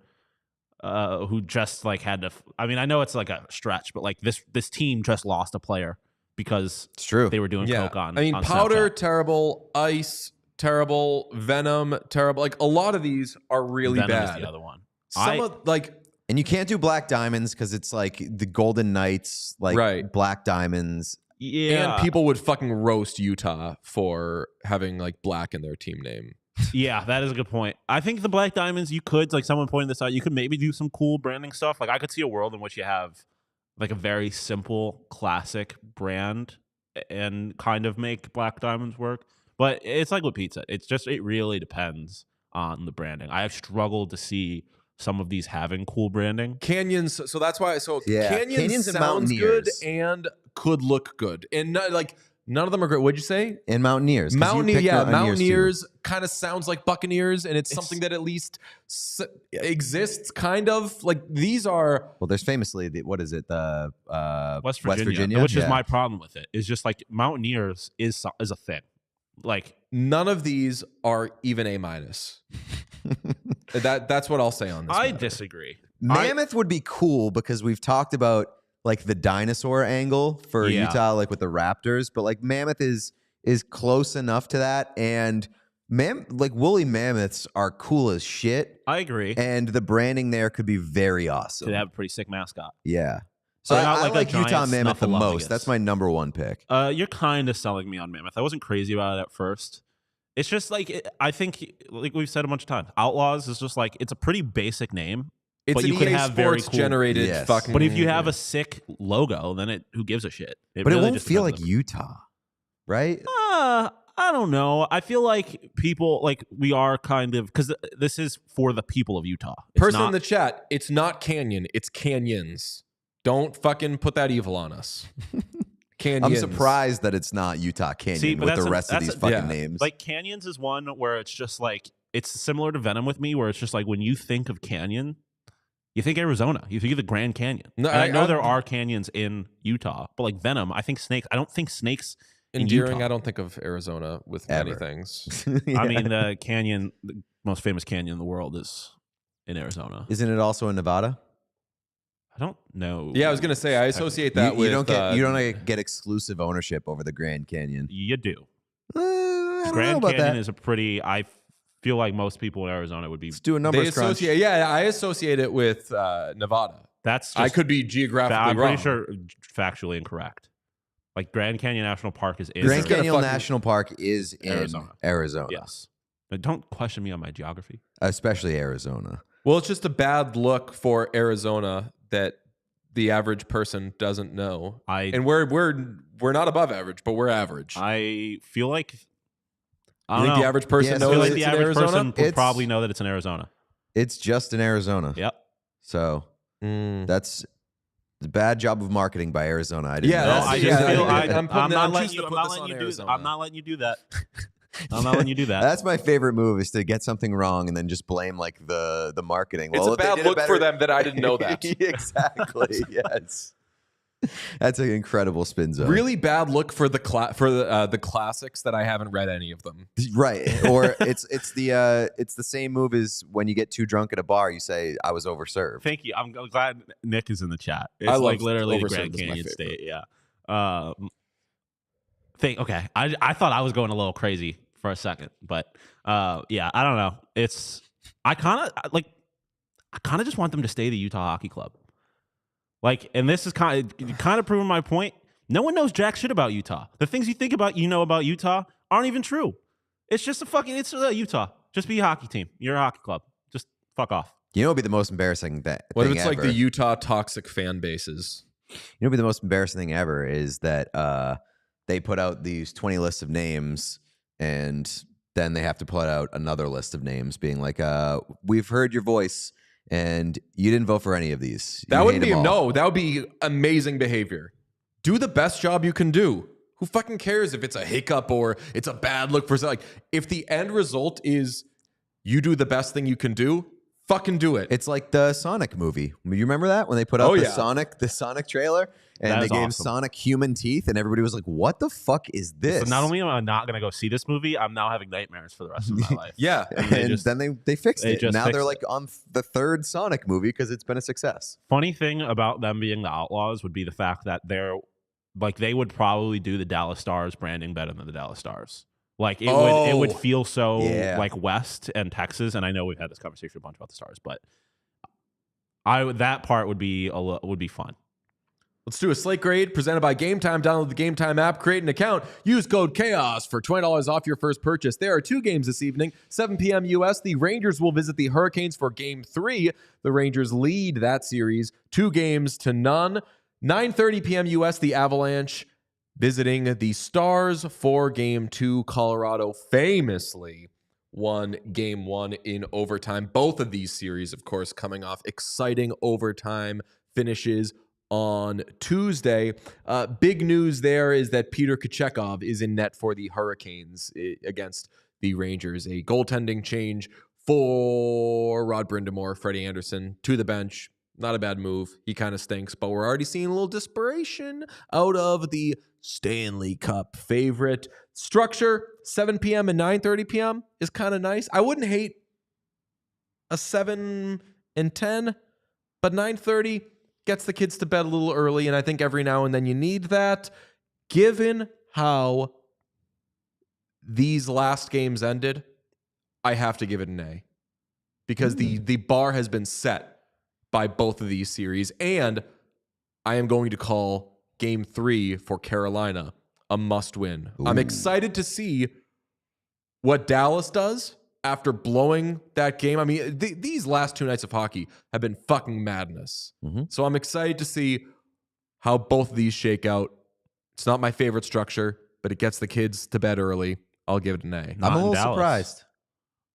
who just like had to I mean, I know it's like a stretch, but like this team just lost a player because It's true. they were doing coke on. I mean, on Powder, Snapchat. terrible. Ice, terrible. Venom, terrible. Like a lot of these are really Venom is bad. the other one. Some of like And you can't do Black Diamonds because it's like the Golden Knights, like Right. Black Diamonds. Yeah, and people would fucking roast Utah for having like black in their team name. yeah, that is a good point. I think the Black Diamonds, you could, like someone pointed this out, you could maybe do some cool branding stuff. Like I could see a world in which you have like a very simple classic brand and kind of make Black Diamonds work. But it's like with pizza. It really depends on the branding. I have struggled to see some of these having cool branding. Canyons, so that's why. So Yeah, Canyons and sounds good Mountaineers. and could look good, and like none of them are great. What'd you say? And Mountaineers. 'cause you Mountaineer, picked yeah, too. Mountaineers kind of sounds like Buccaneers, and it's something that at least exists, kind of. Like these are. Well, there's famously what is it? The West Virginia, which is Yeah. my problem with it. Is just like Mountaineers is a thing. Like None of these are even A minus. That's what I'll say on this. I matter. disagree. Mammoth would be cool because we've talked about like the dinosaur angle for Yeah. Utah, like with the Raptors, but like Mammoth is close enough to that, and like woolly mammoths are cool as shit, I agree. and the branding there could be very awesome. They have a pretty sick mascot. Yeah. So They're I not like a like giant Utah Mammoth the Snuffleupagus. most. That's my number one pick. You're kind of selling me on Mammoth. I wasn't crazy about it at first. It's just like I think, like we've said a bunch of times, Outlaws is just like it's a pretty basic name. It's but an you could EA have very Sports cool- generated Yes. fucking. But if you have a sick logo, then who gives a shit? But really it won't just feel depends like on- Utah, right? I don't know. I feel like people like we are kind of because this is for the people of Utah. It's person not, in the chat, it's not Canyon, it's Canyons. Don't fucking put that evil on us. Canyons. I'm surprised that it's not Utah Canyon See, but with that's the a- rest of that's these a- fucking yeah. names. like Canyons is one where it's just like it's similar to Venom with me, where it's just like when you think of canyon, you think Arizona, you think of the Grand Canyon. No, And I know I- there are canyons in Utah, but like Venom, I think snakes. I don't think snakes in Endearing, Utah. I don't think of Arizona with Ever. many things. Yeah. I mean, the canyon, the most famous canyon in the world is in Arizona. Isn't it also in Nevada? I don't know. Yeah, I was gonna say I associate that you with don't get exclusive ownership over the Grand Canyon. You do. I don't know Grand about Canyon that. is a pretty. I feel like most people in Arizona would be. Let's do a they numbers crunch. associate. Yeah, I associate it with Nevada. That's. Just, I could be geographically I'm wrong. pretty sure factually incorrect. Like Grand Canyon National Park is in Grand gonna Canyon fucking- National Park is in Arizona. Arizona. Yes. But don't question me on my geography. Especially Arizona. Well, it's just a bad look for Arizona that the average person doesn't know. And we're not above average, but we're average. I feel like. I You don't think know. the average person Yeah, I so knows feel like it's the in average Arizona? person would It's- probably know that it's in Arizona. It's just in Arizona. Yep. So Mm. that's a bad job of marketing by Arizona. I didn't Yeah, know No, that's- that. I yeah, just feel I'm putting- I'm not I'm letting choosing you. to I'm put not this letting on you do. Arizona. I'm not letting you do that. I'm not letting you do that. That's my favorite move is to get something wrong and then just blame like the marketing. It's Well, a if they bad did it look for better- them that I didn't know that. Exactly. Yes. That's an incredible spin zone. Really bad look for the classics that I haven't read any of them. Right. Or it's the same move as when you get too drunk at a bar, you say, I was overserved. Thank you. I'm glad Nick is in the chat. It's I love like literally the overserved Grand is my Canyon favorite. State. Yeah. Okay. I thought I was going a little crazy for a second, but yeah, I don't know. I kind of just want them to stay the Utah Hockey Club. Like, and this is kind of proving my point. No one knows jack shit about Utah. The things you think about, about Utah aren't even true. It's just it's Utah. Just be a hockey team. You're a hockey club. Just fuck off. You know what would be the most embarrassing What if thing it's ever? like the Utah toxic fan bases? You know what would be the most embarrassing thing ever is that they put out these 20 lists of names and then they have to put out another list of names being like, we've heard your voice and you didn't vote for any of these. That would be amazing behavior. Do the best job you can do. Who fucking cares if it's a hiccup or it's a bad look for like if the end result is you do the best thing you can do, fucking do it. It's like the Sonic movie. You remember that when they put out the Sonic trailer and they gave Sonic human teeth and everybody was like, what the fuck is this? So not only am I not going to go see this movie, I'm now having nightmares for the rest of my life. Yeah. And then they fixed it. Now they're like on the third Sonic movie because it's been a success. Funny thing about them being the Outlaws would be the fact that they would probably do the Dallas Stars branding better than the Dallas Stars. Like it would feel so like West and Texas. And I know we've had this conversation a bunch about the Stars, but that part would be fun. Let's do a Slate Grade presented by Game Time. Download the Game Time app, create an account, use code CHAOS for $20 off your first purchase. There are 2 games this evening, 7 p.m. U.S. The Rangers will visit the Hurricanes for Game 3. The Rangers lead that series 2-0. 9:30 p.m. U.S. The Avalanche visiting the Stars for Game 2. Colorado famously won Game 1 in overtime. Both of these series, of course, coming off exciting overtime finishes on Tuesday. Big news there is that Peter Tkachuk is in net for the Hurricanes against the Rangers. A goaltending change for Rod Brind'Amour, Freddie Anderson to the bench. Not a bad move. He kind of stinks, but we're already seeing a little desperation out of the Stanley Cup favorite. Structure, 7 p.m. and 9:30 p.m. is kind of nice. I wouldn't hate a 7 and 10, but 9:30 gets the kids to bed a little early, and I think every now and then you need that. Given how these last games ended, I have to give it an A because the bar has been set by both of these series, and I am going to call Game 3 for Carolina a must-win. I'm excited to see what Dallas does after blowing that game. I mean, these last 2 nights of hockey have been fucking madness. Mm-hmm. So I'm excited to see how both of these shake out. It's not my favorite structure, but it gets the kids to bed early. I'll give it an A. I'm a little surprised.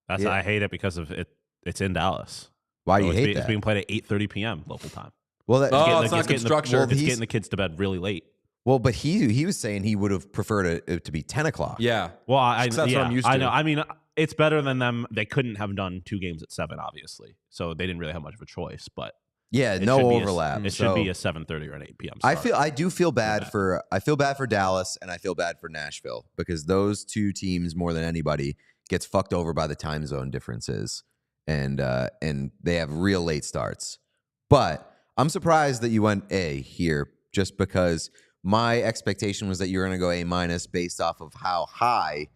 I hate it because of it. It's in Dallas. Why do you hate that? It's being played at 8:30 p.m. local time. Well, it's not good structure. It's getting the kids to bed really late. Well, but he was saying he would have preferred it to be 10 o'clock. Yeah. Well, that's what I'm used to. I know. I mean, it's better than them. They couldn't have done 2 games at 7, obviously. So they didn't really have much of a choice. But yeah, no overlap. It should be a 7:30 or an 8 p.m. start. I feel bad for Dallas and I feel bad for Nashville because those 2 teams more than anybody gets fucked over by the time zone differences. And they have real late starts. But I'm surprised that you went A here just because my expectation was that you were going to go A- based off of how high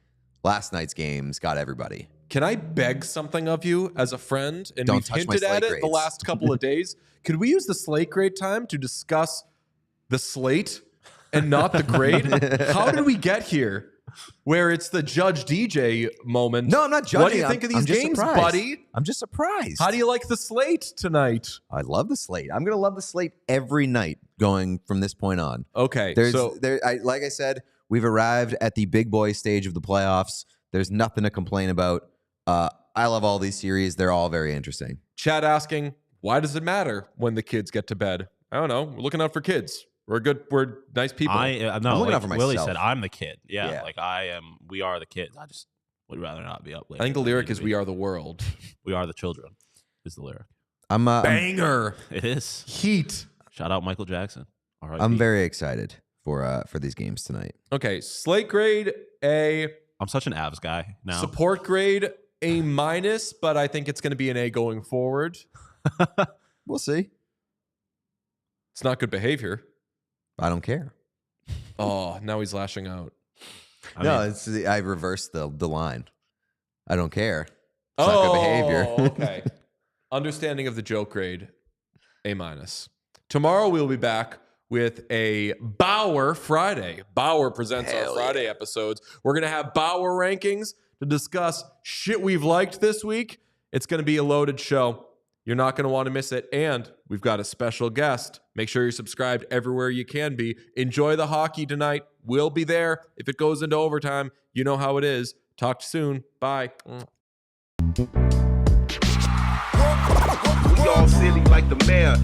last night's games got everybody. Can I beg something of you as a friend? And Don't we've touch my hinted at slate it grades. the last couple of days. Could we use the Slate Grade time to discuss the slate and not the grade? How did we get here? Where it's the Judge DJ moment. No, I'm not judging. What do you think of these games, buddy? I'm just surprised. How do you like the slate tonight? I love the slate. I'm going to love the slate every night going from this point on. Okay. Like I said, we've arrived at the big boy stage of the playoffs. There's nothing to complain about. I love all these series. They're all very interesting. Chad asking, why does it matter when the kids get to bed? I don't know. We're looking out for kids. We're nice people. I'm looking out for Willie myself. said, I'm the kid. Yeah, like I am. We are the kids. I just would rather not be up late. I think the lyric is "We are the world." We are the children. Is the lyric. Banger. It is. Heat. Shout out Michael Jackson. All right, I'm very excited for these games tonight. Okay, slate grade A, I'm such an Avs guy now. support grade A-, but I think it's going to be an A going forward. We'll see. It's not good behavior. I don't care. Oh, now he's lashing out. I reversed the line. I don't care. It's not good behavior. Okay. Understanding of the joke grade, A-. Tomorrow we'll be back with a Bauer Friday. Bauer presents our Friday episodes. We're going to have Bauer rankings to discuss shit we've liked this week. It's going to be a loaded show. You're not going to want to miss it. And we've got a special guest. Make sure you're subscribed everywhere you can be. Enjoy the hockey tonight. We'll be there. If it goes into overtime, you know how it is. Talk soon. Bye. We all silly like the mayor.